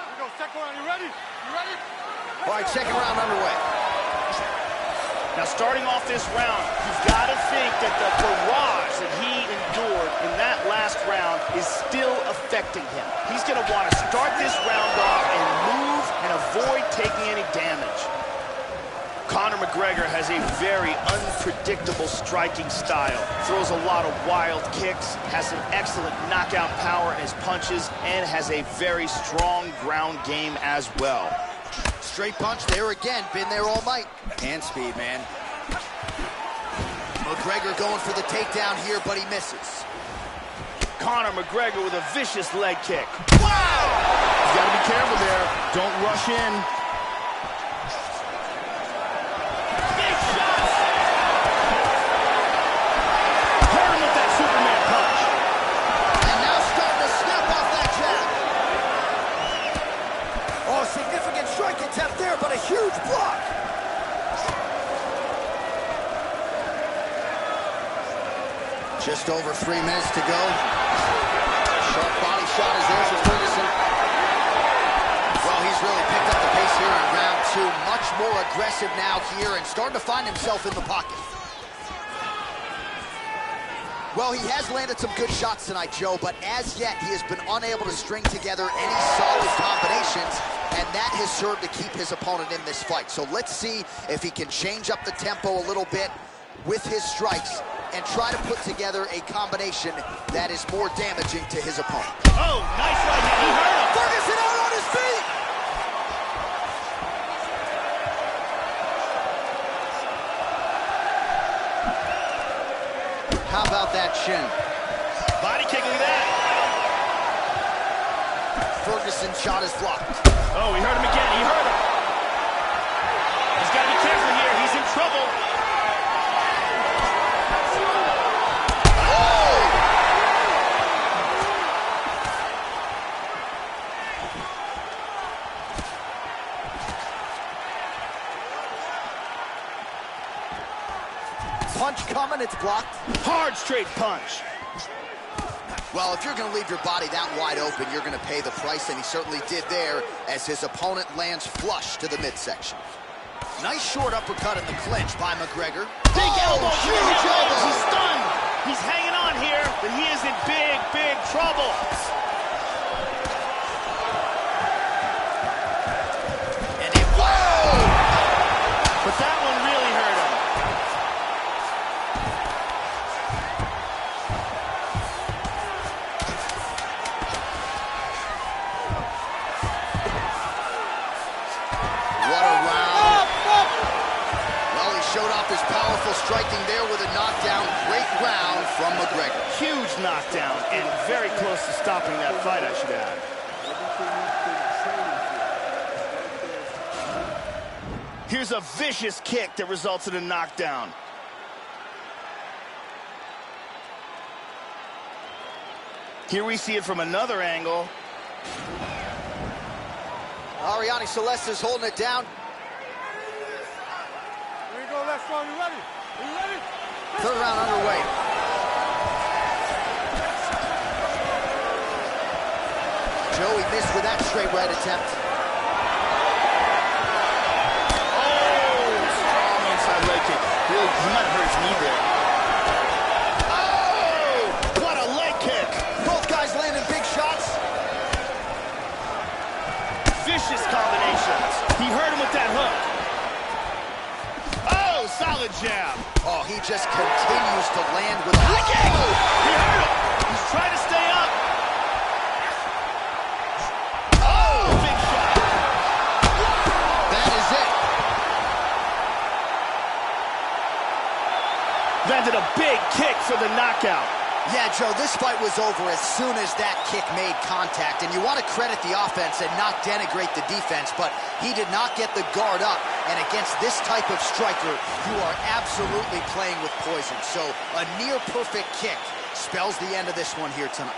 Speaker 6: we go, second round. You ready? You ready?
Speaker 1: All right, second round underway.
Speaker 2: Now, starting off this round, you've got to think that the barrage that he endured in that last round is still affecting him. He's going to want to start this round off and move and avoid taking any damage. Conor McGregor has a very unpredictable striking style. Throws a lot of wild kicks, has some excellent knockout power in his punches, and has a very strong ground game as well.
Speaker 1: Straight punch there again, been there all night. Hand speed, man. McGregor going for the takedown here, but he misses.
Speaker 2: Conor McGregor with a vicious leg kick. Wow! You gotta be careful there. Don't rush in. Big shots! Hurt him with that Superman punch.
Speaker 1: And now starting to snap off that jab. Oh, significant strike attempt there, but a huge block. Just over 3 minutes to go. Sharp body shot is there for Ferguson. Well, he's really picked up the pace here in round 2. Much more aggressive now here and starting to find himself in the pocket. Well, he has landed some good shots tonight, Joe, but as yet he has been unable to string together any solid combinations, and that has served to keep his opponent in this fight. So let's see if he can change up the tempo a little bit with his strikes and try to put together a combination that is more damaging to his opponent.
Speaker 2: Oh, nice right hand. He hurt him.
Speaker 1: Ferguson out on his feet! How about that shin?
Speaker 2: Body kick, look at that.
Speaker 1: Ferguson's shot is blocked.
Speaker 2: Oh, he hurt him again. He hurt him. He's got to be careful here. He's in trouble.
Speaker 1: Punch coming, it's blocked.
Speaker 2: Hard straight punch.
Speaker 1: Well, if you're going to leave your body that wide open, you're going to pay the price, and he certainly did there as his opponent lands flush to the midsection. Nice short uppercut in the clinch by McGregor.
Speaker 2: Big elbow,
Speaker 1: huge elbow.
Speaker 2: He's stunned. He's hanging on here, but he is in big, big trouble.
Speaker 1: And it, whoa!
Speaker 2: But that one really hurt him.
Speaker 1: What a round. Well, he showed off his powerful striking there with a knockdown. Great round from McGregor.
Speaker 2: Huge knockdown and very close to stopping that fight, I should add. Here's a vicious kick that results in a knockdown. Here we see it from another angle.
Speaker 1: Ariane Celeste is holding it down.
Speaker 6: Here we go, let's go. You ready? Are you ready?
Speaker 1: Third round underway. Joey missed with that straight right attempt.
Speaker 2: Strong inside leg kick. Really, he might hurt his knee there. Oh! What a leg kick!
Speaker 1: Both guys landing big shots.
Speaker 2: Vicious combinations. He hurt him with that hook. Oh, solid jab.
Speaker 1: Oh, he just continues to land with a high kick.
Speaker 2: He hurt him. He's trying to stay up. Oh, big shot.
Speaker 1: That is it.
Speaker 2: Landed a big kick for the knockout.
Speaker 1: Yeah, Joe, this fight was over as soon as that kick made contact. And you want to credit the offense and not denigrate the defense, but he did not get the guard up. And against this type of striker, you are absolutely playing with poison. So a near-perfect kick spells the end of this one here tonight.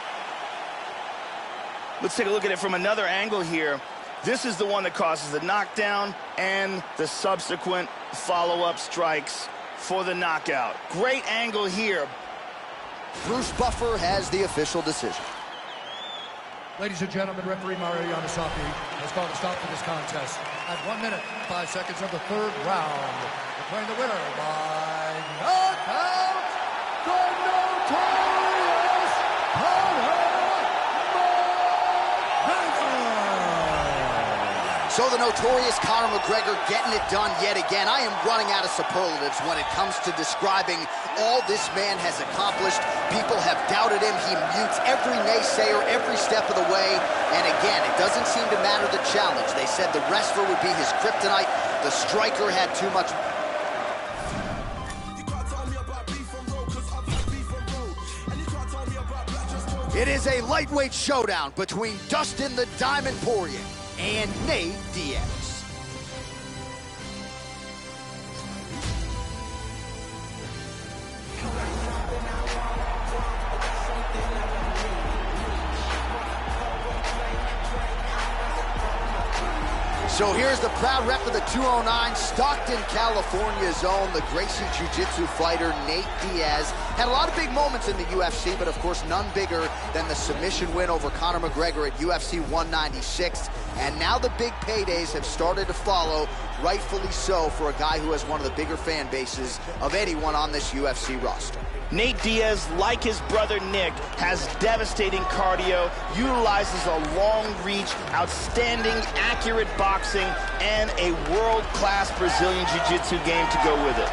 Speaker 2: Let's take a look at it from another angle here. This is the one that causes the knockdown and the subsequent follow-up strikes for the knockout. Great angle here.
Speaker 1: Bruce Buffer has the official decision.
Speaker 3: Ladies and gentlemen, referee Mario Yamasaki has called a stop to this contest at 1 minute, 5 seconds of the third round. Declaring the winner by knockout, the notorious Conor McGregor.
Speaker 1: So the notorious Conor McGregor getting it done yet again. I am running out of superlatives when it comes to describing all this man has accomplished. People have doubted him. He mutes every naysayer every step of the way. And again, it doesn't seem to matter the challenge. They said the wrestler would be his kryptonite. The striker had too much. It is a lightweight showdown between Dustin the Diamond Poirier and Nate Diaz. So here's the proud rep of the 209, Stockton, California's own, the Gracie Jiu-Jitsu fighter, Nate Diaz. Had a lot of big moments in the UFC, but of course none bigger than the submission win over Conor McGregor at UFC 196. And now the big paydays have started to follow, rightfully so, for a guy who has one of the bigger fan bases of anyone on this UFC roster.
Speaker 2: Nate Diaz, like his brother Nick, has devastating cardio, utilizes a long reach, outstanding, accurate boxing, and a world-class Brazilian Jiu-Jitsu game to go with it.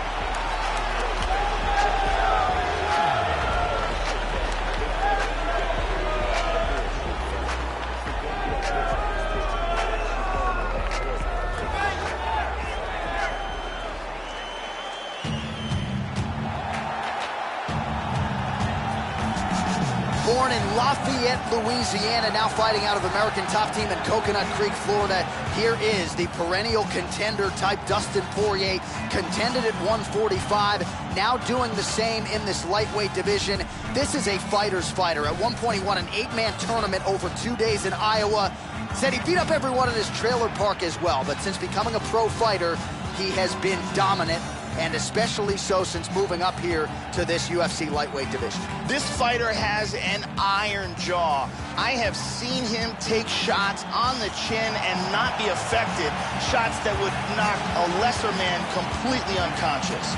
Speaker 1: Born in Lafayette, Louisiana, now fighting out of American Top Team in Coconut Creek, Florida. Here is the perennial contender type Dustin Poirier, contended at 145, now doing the same in this lightweight division. This is a fighter's fighter. At one point, he won an 8-man tournament over 2 days in Iowa. Said he beat up everyone in his trailer park as well, but since becoming a pro fighter, he has been dominant, and especially so since moving up here to this UFC lightweight division.
Speaker 2: This fighter has an iron jaw. I have seen him take shots on the chin and not be affected, shots that would knock a lesser man completely unconscious.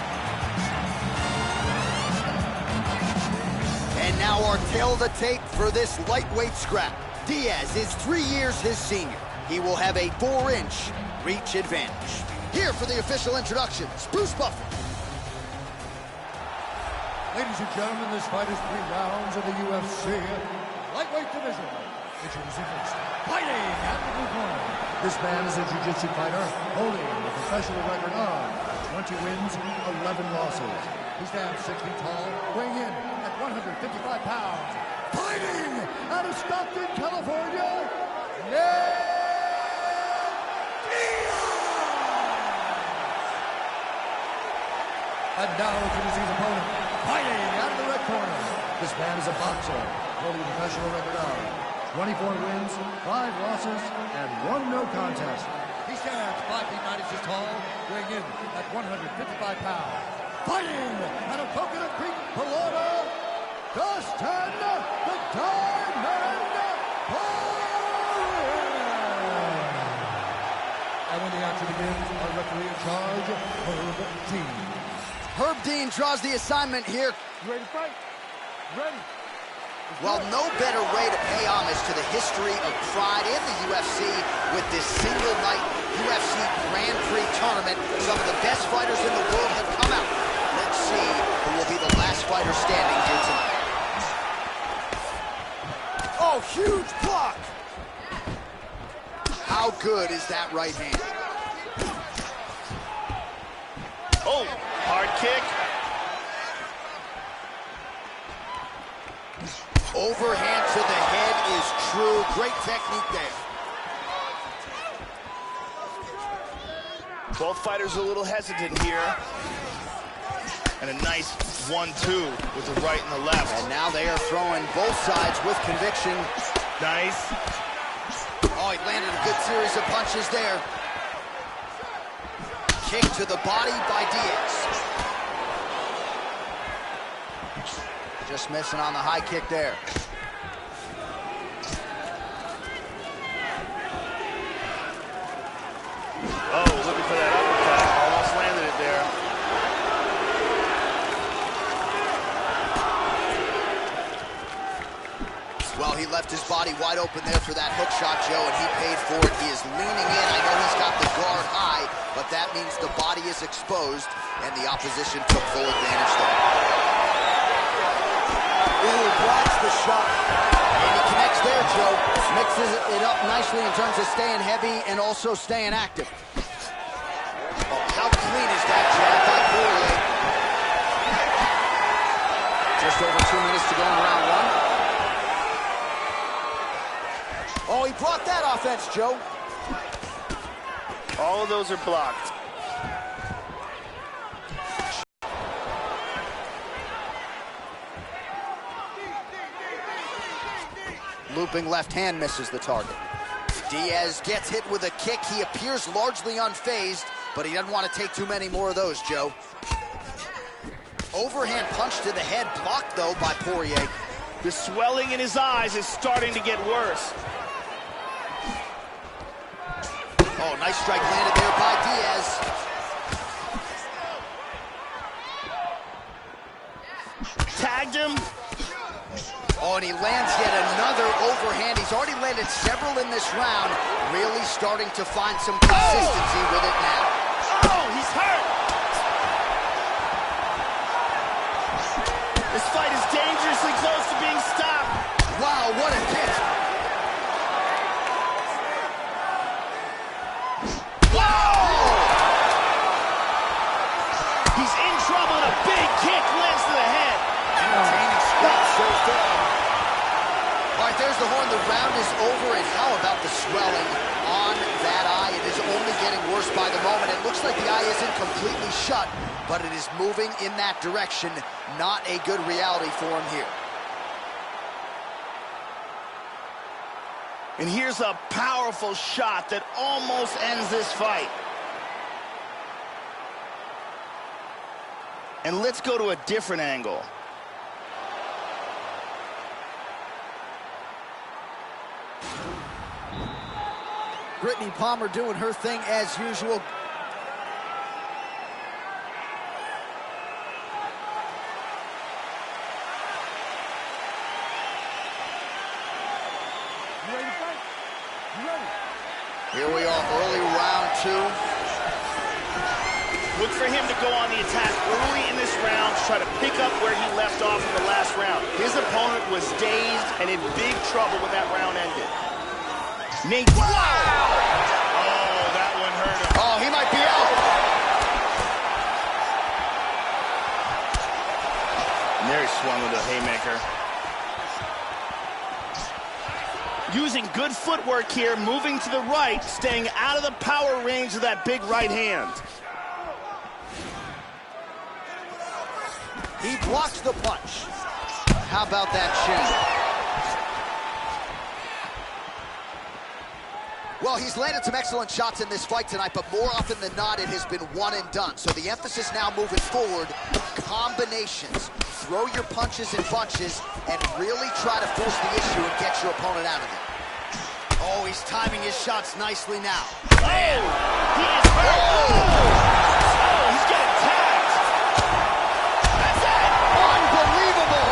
Speaker 1: And now our tail of the tape for this lightweight scrap. Diaz is 3 years his senior. He will have a 4-inch reach advantage. Here for the official introductions, Bruce Buffer.
Speaker 3: Ladies and gentlemen, this fight is 3 rounds of the UFC lightweight division. Introducing first, fighting at the blue corner. This man is a jiu-jitsu fighter holding a professional record of 20 wins, 11 losses. He stands 6 feet tall, weighing in at 155 pounds. Fighting out of Stockton, California, Nate Diaz! And now introducing his opponent, fighting out of the red corner. This man is a boxer, holding a professional record of 24 wins, 5 losses, and 1 no contest. He stands 5 feet 9 inches tall, weighing in at 155 pounds. Fighting out of Coconut Creek, Florida, Dustin the Diamond Poirier. And when the action begins, our referee in charge, Herb Dean.
Speaker 1: Herb Dean draws the assignment here.
Speaker 6: You ready to fight? Ready.
Speaker 1: Well, no better way to pay homage to the history of pride in the UFC with this single night UFC Grand Prix tournament. Some of the best fighters in the world have come out. Let's see who will be the last fighter standing here tonight. Oh, huge block! How good is that right hand?
Speaker 2: Oh, hard kick.
Speaker 1: Overhand to the head is true. Great technique there.
Speaker 2: Both fighters a little hesitant here. And a nice 1-2 with the right and the left.
Speaker 1: And now they are throwing both sides with conviction.
Speaker 2: Nice.
Speaker 1: Oh, he landed a good series of punches there. Kick to the body by Diaz. Just missing on the high kick there.
Speaker 2: Oh, looking for that uppercut. Almost landed it there.
Speaker 1: Well, he left his body wide open there for that hook shot, Joe, and he paid for it. He is leaning in. I know he's got the guard high, but that means the body is exposed, and the opposition took full advantage there. Ooh, blocks the shot. And he connects there, Joe. Mixes it up nicely in terms of staying heavy and also staying active. Oh, how clean is that jab by Poirier? Just over 2 minutes to go in round one. Oh, he brought that offense, Joe.
Speaker 2: All of those are blocked.
Speaker 1: Looping left hand misses the target. Diaz gets hit with a kick. He appears largely unfazed, but he doesn't want to take too many more of those, Joe. Overhand punch to the head, blocked, though, by Poirier.
Speaker 2: The swelling in his eyes is starting to get worse.
Speaker 1: Oh, nice strike landed there by Diaz.
Speaker 2: Tagged him.
Speaker 1: Oh, and he lands yet another overhand. He's already landed several in this round, really starting to find some consistency with it now.
Speaker 2: Oh, he's hurt. This fight is dangerously close to being stopped.
Speaker 1: Wow, what a hit.
Speaker 2: He's in trouble and a big kick lands to the head.
Speaker 1: Entertaining spot so far. All right, there's the horn. The round is over, and how about the swelling on that eye? It is only getting worse by the moment. It looks like the eye isn't completely shut, but it is moving in that direction. Not a good reality for him here.
Speaker 2: And here's a powerful shot that almost ends this fight. And let's go to a different angle.
Speaker 1: Brittany Palmer doing her thing as usual.
Speaker 6: You ready to fight? You ready?
Speaker 1: Here we are, early round two.
Speaker 2: Look for him to go on the attack early in this round to try to pick up where he left off in the last round. His opponent was dazed and in big trouble when that round ended. Nate. Wow! Oh, that one hurt him.
Speaker 1: Oh, he might be out.
Speaker 2: And there he swung with a haymaker. Using good footwork here, moving to the right, staying out of the power range of that big right hand.
Speaker 1: He blocks the punch. How about that shin? Well, he's landed some excellent shots in this fight tonight, but more often than not, it has been one and done. So the emphasis now moving forward, combinations. Throw your punches in bunches and really try to force the issue and get your opponent out of it. Oh, he's timing his shots nicely now.
Speaker 2: Man, he is hurt. Oh, he's getting tagged. That's it.
Speaker 1: Unbelievable.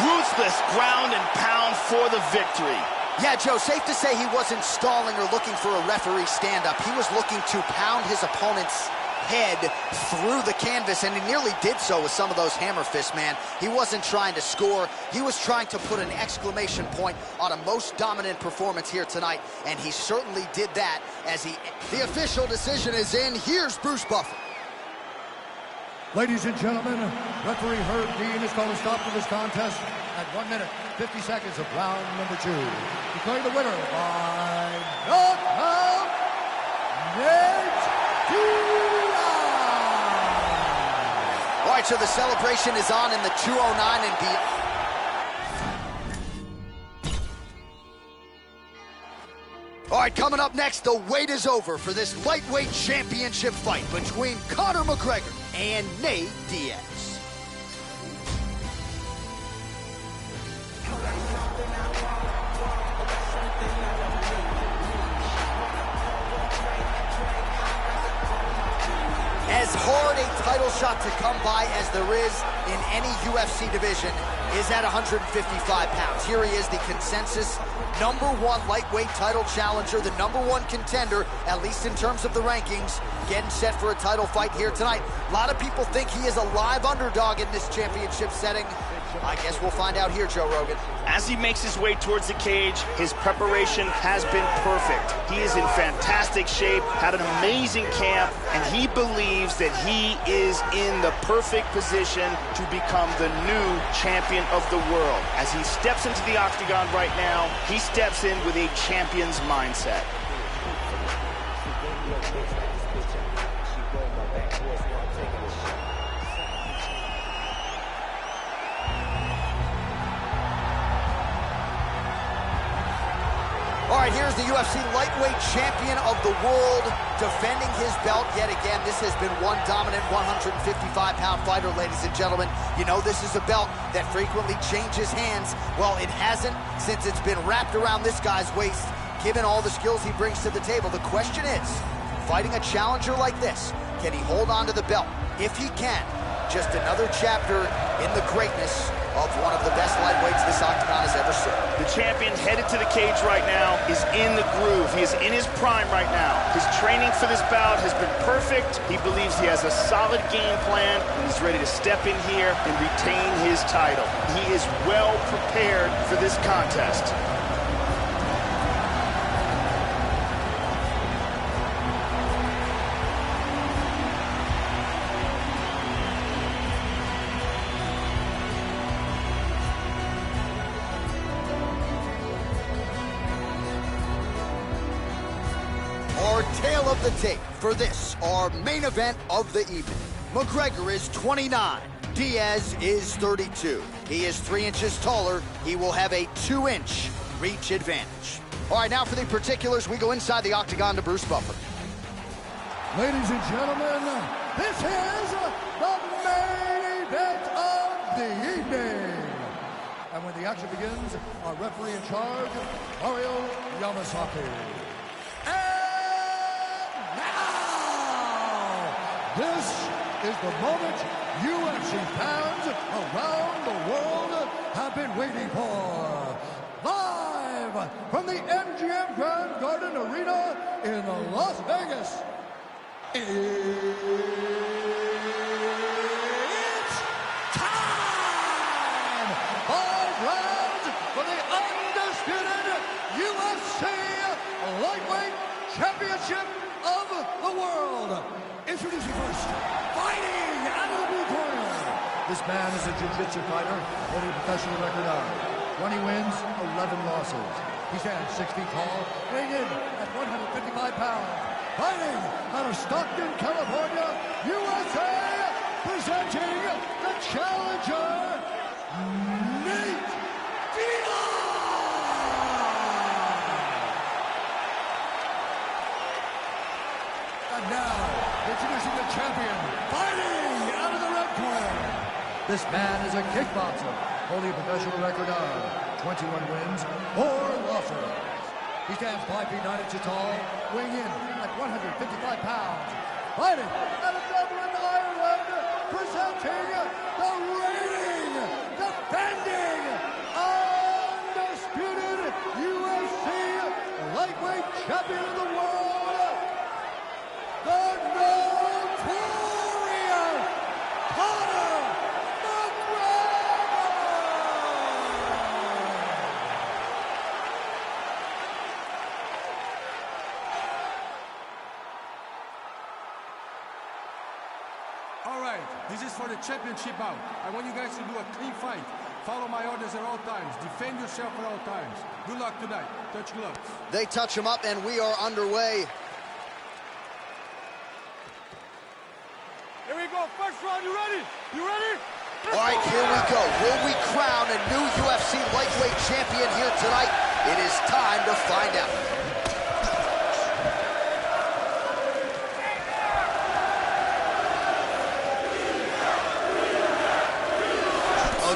Speaker 2: Ruthless ground and pound for the victory.
Speaker 1: Yeah, Joe, safe to say he wasn't stalling or looking for a referee stand-up. He was looking to pound his opponent's head through the canvas, and he nearly did so with some of those hammer fists, man. He wasn't trying to score. He was trying to put an exclamation point on a most dominant performance here tonight, and he certainly did that as the official decision is in. Here's Bruce Buffer.
Speaker 3: Ladies and gentlemen, referee Herb Dean has called a stop to this contest at 1 minute, 50 seconds of round number 2. Declaring the winner by knockout, Nate Diaz.
Speaker 1: All right, so the celebration is on in the 209 and beyond. All right, coming up next, the wait is over for this lightweight championship fight between Conor McGregor and Nate Diaz. As hard a title shot to come by as there is in any UFC division is at 155 pounds. Here he is, the consensus #1 lightweight title challenger, the #1 contender, at least in terms of the rankings, getting set for a title fight here tonight. A lot of people think he is a live underdog in this championship setting. I guess we'll find out here, Joe Rogan.
Speaker 2: As he makes his way towards the cage, his preparation has been perfect. He is in fantastic shape, had an amazing camp, and he believes that he is in the perfect position to become the new champion of the world. As he steps into the octagon right now, he steps in with a champion's mindset.
Speaker 1: All right, here's the UFC lightweight champion of the world defending his belt yet again. This has been one dominant 155-pound fighter, ladies and gentlemen. You know this is a belt that frequently changes hands. Well, it hasn't since it's been wrapped around this guy's waist, given all the skills he brings to the table. The question is, fighting a challenger like this, can he hold on to the belt? If he can, just another chapter in the greatness of one of the best lightweights this octagon has ever seen.
Speaker 2: The champion headed to the cage right now is in the groove. He is in his prime right now. His training for this bout has been perfect. He believes he has a solid game plan, and he's ready to step in here and retain his title. He is well prepared for this contest.
Speaker 1: Tail of the tape for this, our main event of the evening. McGregor is 29, Diaz is 32. He is 3 inches taller. He will have a 2-inch reach advantage. All right, now for the particulars, we go inside the octagon to Bruce Buffer.
Speaker 3: Ladies and gentlemen, this is the main event of the evening. And when the action begins, our referee in charge, Mario Yamasaki. This is the moment UFC fans around the world have been waiting for. Live from the MGM Grand Garden Arena in Las Vegas. It's time! 5 rounds for the undisputed UFC Lightweight Championship of the world. Introducing first, fighting out of the blue corner. This man is a jiu-jitsu fighter holding a professional record of 20 wins, 11 losses. He stands 6 feet tall, weighing in at 155 pounds. Fighting out of Stockton, California, USA, presenting the challenger, Nate Diaz. And now, introducing the champion, fighting out of the red corner. This man is a kickboxer, holding a professional record of 21 wins, 4 losses. He stands 5 feet 9 inches tall, weighing in at 155 pounds. Fighting out of Dublin, Ireland, presenting the reigning, defending, undisputed UFC lightweight champion of the world, the notorious Conor McGregor!
Speaker 6: All right, this is for the championship bout. I want you guys to do a clean fight. Follow my orders at all times. Defend yourself at all times. Good luck tonight. Touch gloves.
Speaker 1: They touch him up, and we are underway.
Speaker 6: Here we go. First round. You ready? You ready?
Speaker 1: All right, here we go. Will we crown a new UFC lightweight champion here tonight? It is time to find out.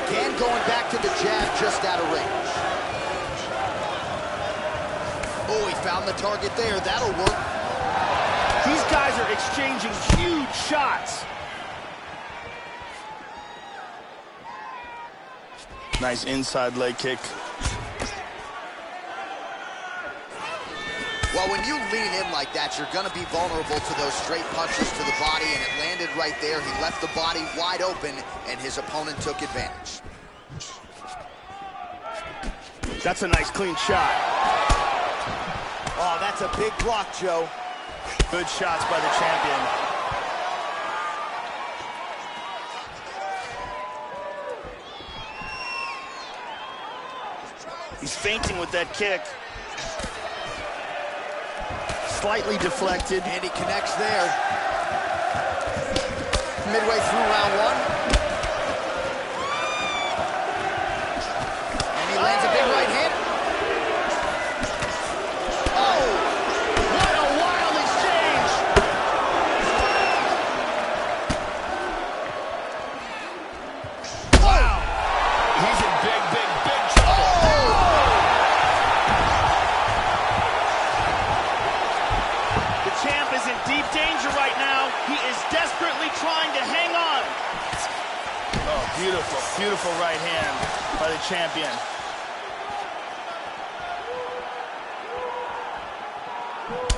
Speaker 1: Again, going back to the jab just out of range. Oh, he found the target there. That'll work.
Speaker 2: These guys are exchanging huge shots. Nice inside leg kick.
Speaker 1: Well, when you lean in like that, you're going to be vulnerable to those straight punches to the body, and it landed right there. He left the body wide open, and his opponent took advantage.
Speaker 2: That's a nice, clean shot.
Speaker 1: Oh, that's a big block, Joe.
Speaker 2: Good shots by the champion. He's feinting with that kick. Slightly deflected.
Speaker 1: And he connects there. Midway through round one. And he lands a big right hand. Oh!
Speaker 2: What a wild exchange! Wow! He's in big trouble. The champ is in deep danger right now. He is desperately trying to hang on. Oh, beautiful, beautiful right hand by the champion.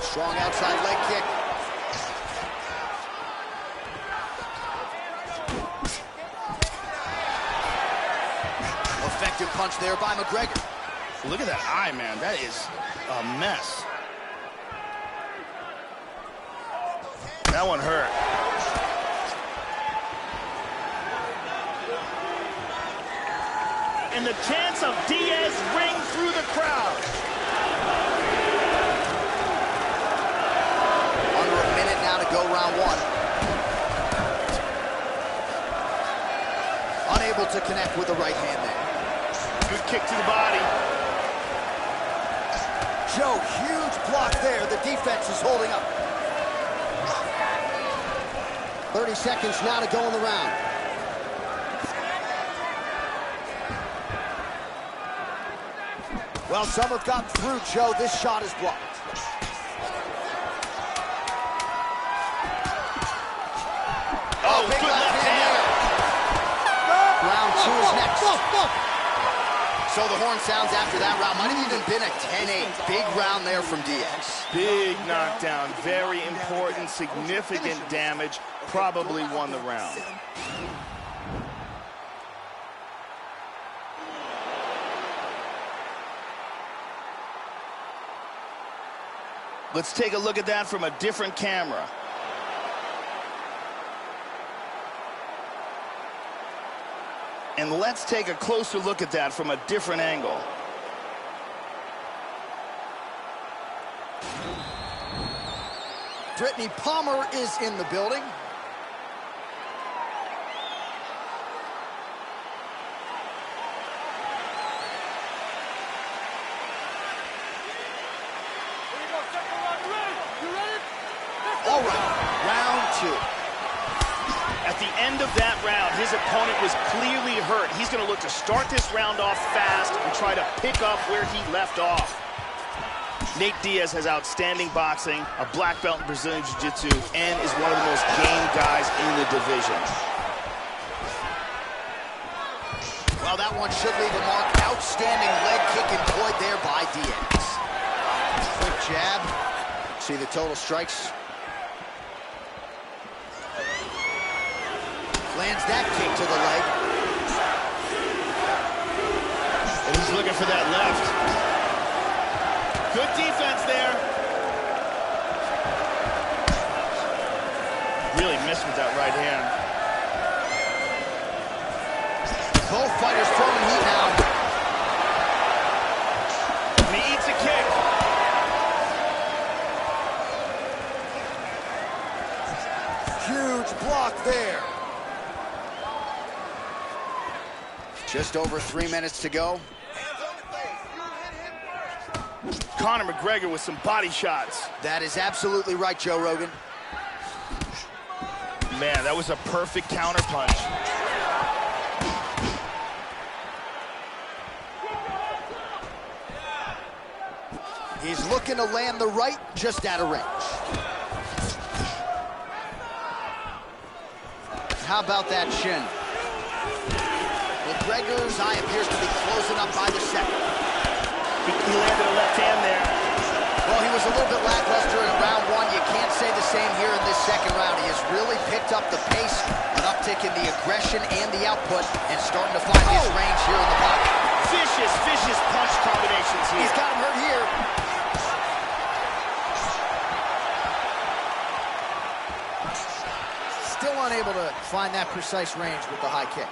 Speaker 1: Strong outside leg kick. Effective punch there by McGregor.
Speaker 2: Look at that eye, man. That is a mess. That one hurt. And the chance of Diaz ring through the crowd.
Speaker 1: Under a minute now to go round one. Unable to connect with the right hand there.
Speaker 2: Good kick to the body.
Speaker 1: Joe, huge block there. The defense is holding up. 30 seconds now to go in the round. Well, some have gotten through, Joe. This shot is blocked.
Speaker 2: Oh,
Speaker 1: big
Speaker 2: good
Speaker 1: left
Speaker 2: left
Speaker 1: hand
Speaker 2: hand.
Speaker 1: Round two is next. So the horn sounds after that round. Might have even been a 10-8. Big round there from Diaz.
Speaker 2: Big knockdown. Very important, significant damage. Probably won the round. Let's take a look at that from a different camera. And let's take a closer look at that from a different angle.
Speaker 1: Brittany Palmer is in the building. All right, round two.
Speaker 2: At the end of that round, his opponent was clearly hurt. He's going to look to start this round off fast and try to pick up where he left off. Nate Diaz has outstanding boxing, a black belt in Brazilian Jiu-Jitsu, and is one of the most game guys in the division.
Speaker 1: Well, that one should leave a mark. Outstanding leg kick employed there by Diaz. Quick jab. See the total strikes. Lands that kick to the leg.
Speaker 2: And he's looking for that left. Good defense there. Really missed with that right hand.
Speaker 1: Both fighters throwing heat now.
Speaker 2: And he eats a kick.
Speaker 1: Huge block there. Just over 3 minutes to go.
Speaker 2: Conor McGregor with some body shots.
Speaker 1: That is absolutely right, Joe Rogan.
Speaker 2: Man, that was a perfect counter punch.
Speaker 1: He's looking to land the right, just out of range. How about that shin? McGregor McGregor's eye appears to be closing up by the second.
Speaker 2: He landed a left hand there.
Speaker 1: Well, he was a little bit lackluster in round one. You can't say the same here in this second round. He has really picked up the pace, an uptick in the aggression and the output, and starting to find his range here in the pocket.
Speaker 2: Vicious punch combinations here.
Speaker 1: He's got him hurt here. Still unable to find that precise range with the high kick.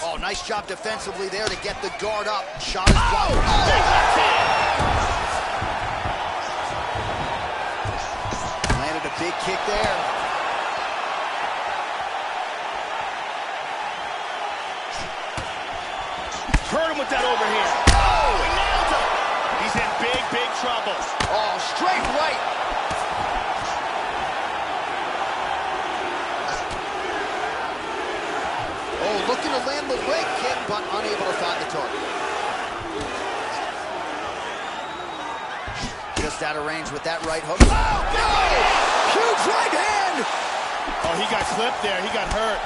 Speaker 1: Oh, nice job defensively there to get the guard up. Shot is blocked.
Speaker 2: Big left hand.
Speaker 1: Landed a big kick there.
Speaker 2: Hurt him with that overhand. Oh, he nailed him. He's in big trouble.
Speaker 1: Oh, straight right. Oh, looking to land the leg kick, but unable to find the target. Just out of range with that right hook. Oh, no! Huge right hand!
Speaker 2: Oh, he got clipped there. He got hurt.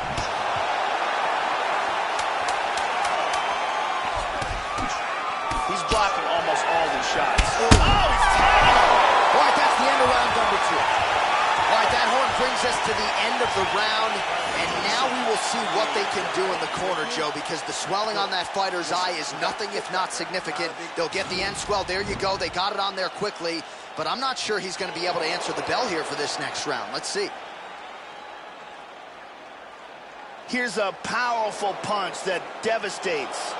Speaker 2: He's blocking almost all these shots. Oh, he's tagging him.
Speaker 1: All right, that's the end of round number 2. All right, that horn brings us to the end of the round, and now we will see what they can do in the corner, Joe, because the swelling on that fighter's eye is nothing if not significant. They'll get the end swell. There you go. They got it on there quickly, but I'm not sure he's going to be able to answer the bell here for this next round. Let's see.
Speaker 2: Here's a powerful punch that devastates.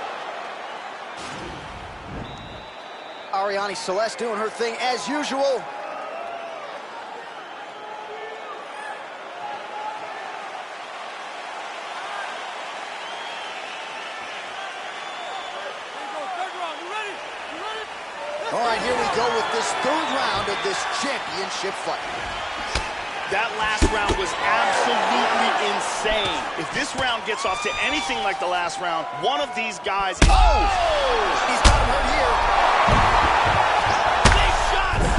Speaker 1: Ariane Celeste doing her thing as usual. All right, here we go with this third round of this championship fight.
Speaker 2: That last round was absolutely insane. If this round gets off to anything like the last round, one of these guys...
Speaker 1: Oh! He's got him hurt here.
Speaker 2: Big shots!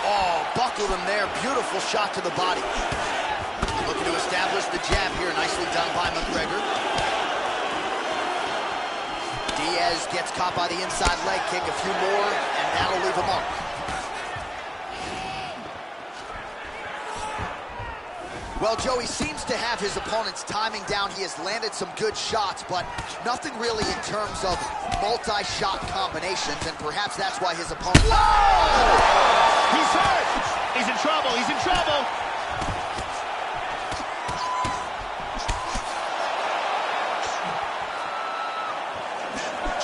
Speaker 1: Oh, buckled him there. Beautiful shot to the body. Looking to establish the jab here. Nicely done by McGregor. Diaz gets caught by the inside leg kick. A few more, and that'll leave a mark. Well, Joe, he seems to have his opponent's timing down. He has landed some good shots, but nothing really in terms of multi-shot combinations, and perhaps that's why his opponent...
Speaker 2: Whoa! He's hurt! He's in trouble! He's in trouble!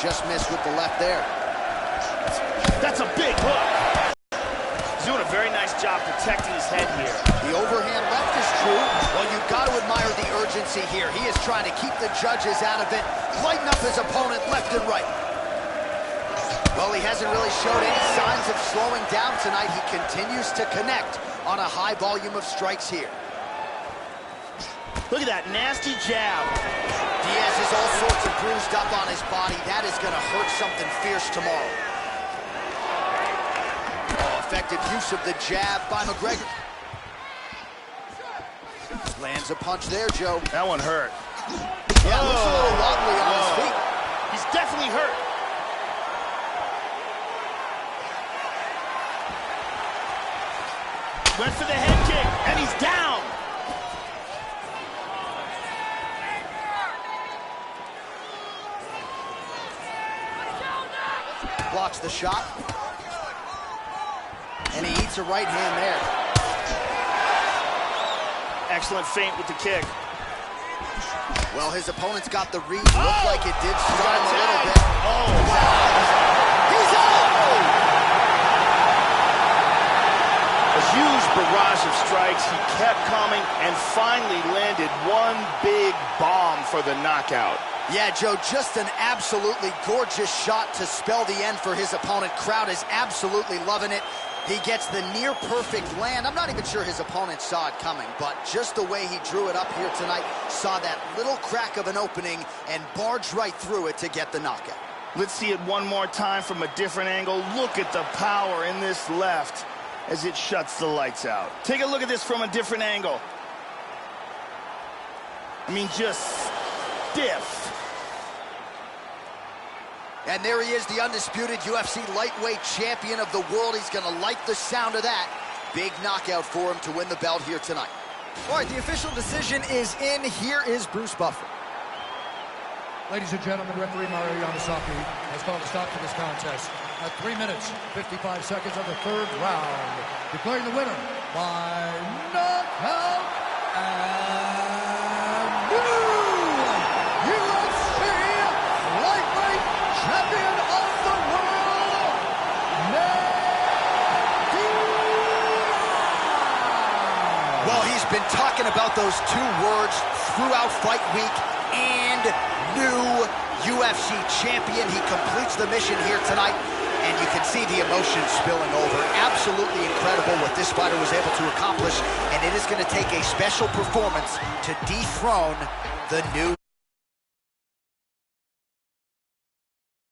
Speaker 1: Just missed with the left there.
Speaker 2: That's a big hook. He's doing a very nice job protecting his head here.
Speaker 1: The overhand left is true. Well, you've got to admire the urgency here. He is trying to keep the judges out of it, lighten up his opponent left and right. Well, he hasn't really showed any signs of slowing down tonight. He continues to connect on a high volume of strikes here.
Speaker 2: Look at that nasty jab.
Speaker 1: Diaz is all sorts of bruised up on his body. That is going to hurt something fierce tomorrow. Oh, effective use of the jab by McGregor. Lands a punch there, Joe.
Speaker 2: That one hurt.
Speaker 1: Yeah, looks a little wobbly on his feet.
Speaker 2: He's definitely hurt. Went for the head kick, and he's down.
Speaker 1: Blocks the shot. And he eats a right hand there.
Speaker 2: Excellent feint with the kick.
Speaker 1: Well, his opponent's got the read. Looked like it did stun him a little bit.
Speaker 2: Oh,
Speaker 1: He's out!
Speaker 2: A huge barrage of strikes. He kept coming and finally landed one big bomb for the knockout.
Speaker 1: Yeah, Joe, just an absolutely gorgeous shot to spell the end for his opponent. Crowd is absolutely loving it. He gets the near-perfect land. I'm not even sure his opponent saw it coming, but just the way he drew it up here tonight, saw that little crack of an opening and barged right through it to get the knockout.
Speaker 2: Let's see it one more time from a different angle. Look at the power in this left as it shuts the lights out. Take a look at this from a different angle. I mean, just stiff.
Speaker 1: And there he is, the undisputed UFC lightweight champion of the world. He's going to like the sound of that. Big knockout for him to win the belt here tonight. All right, the official decision is in. Here is Bruce Buffer.
Speaker 3: Ladies and gentlemen, referee Mario Yamasaki has called a stop to this contest at 3 minutes, 55 seconds of the third round, declaring the winner by knockout and new UFC lightweight champion of the world, Diaz.
Speaker 1: Well, he's been talking about those two words throughout fight week, and new UFC champion. He completes the mission here tonight, and you can see the emotion spilling over. Absolutely incredible what this fighter was able to accomplish, and it is going to take a special performance to dethrone the new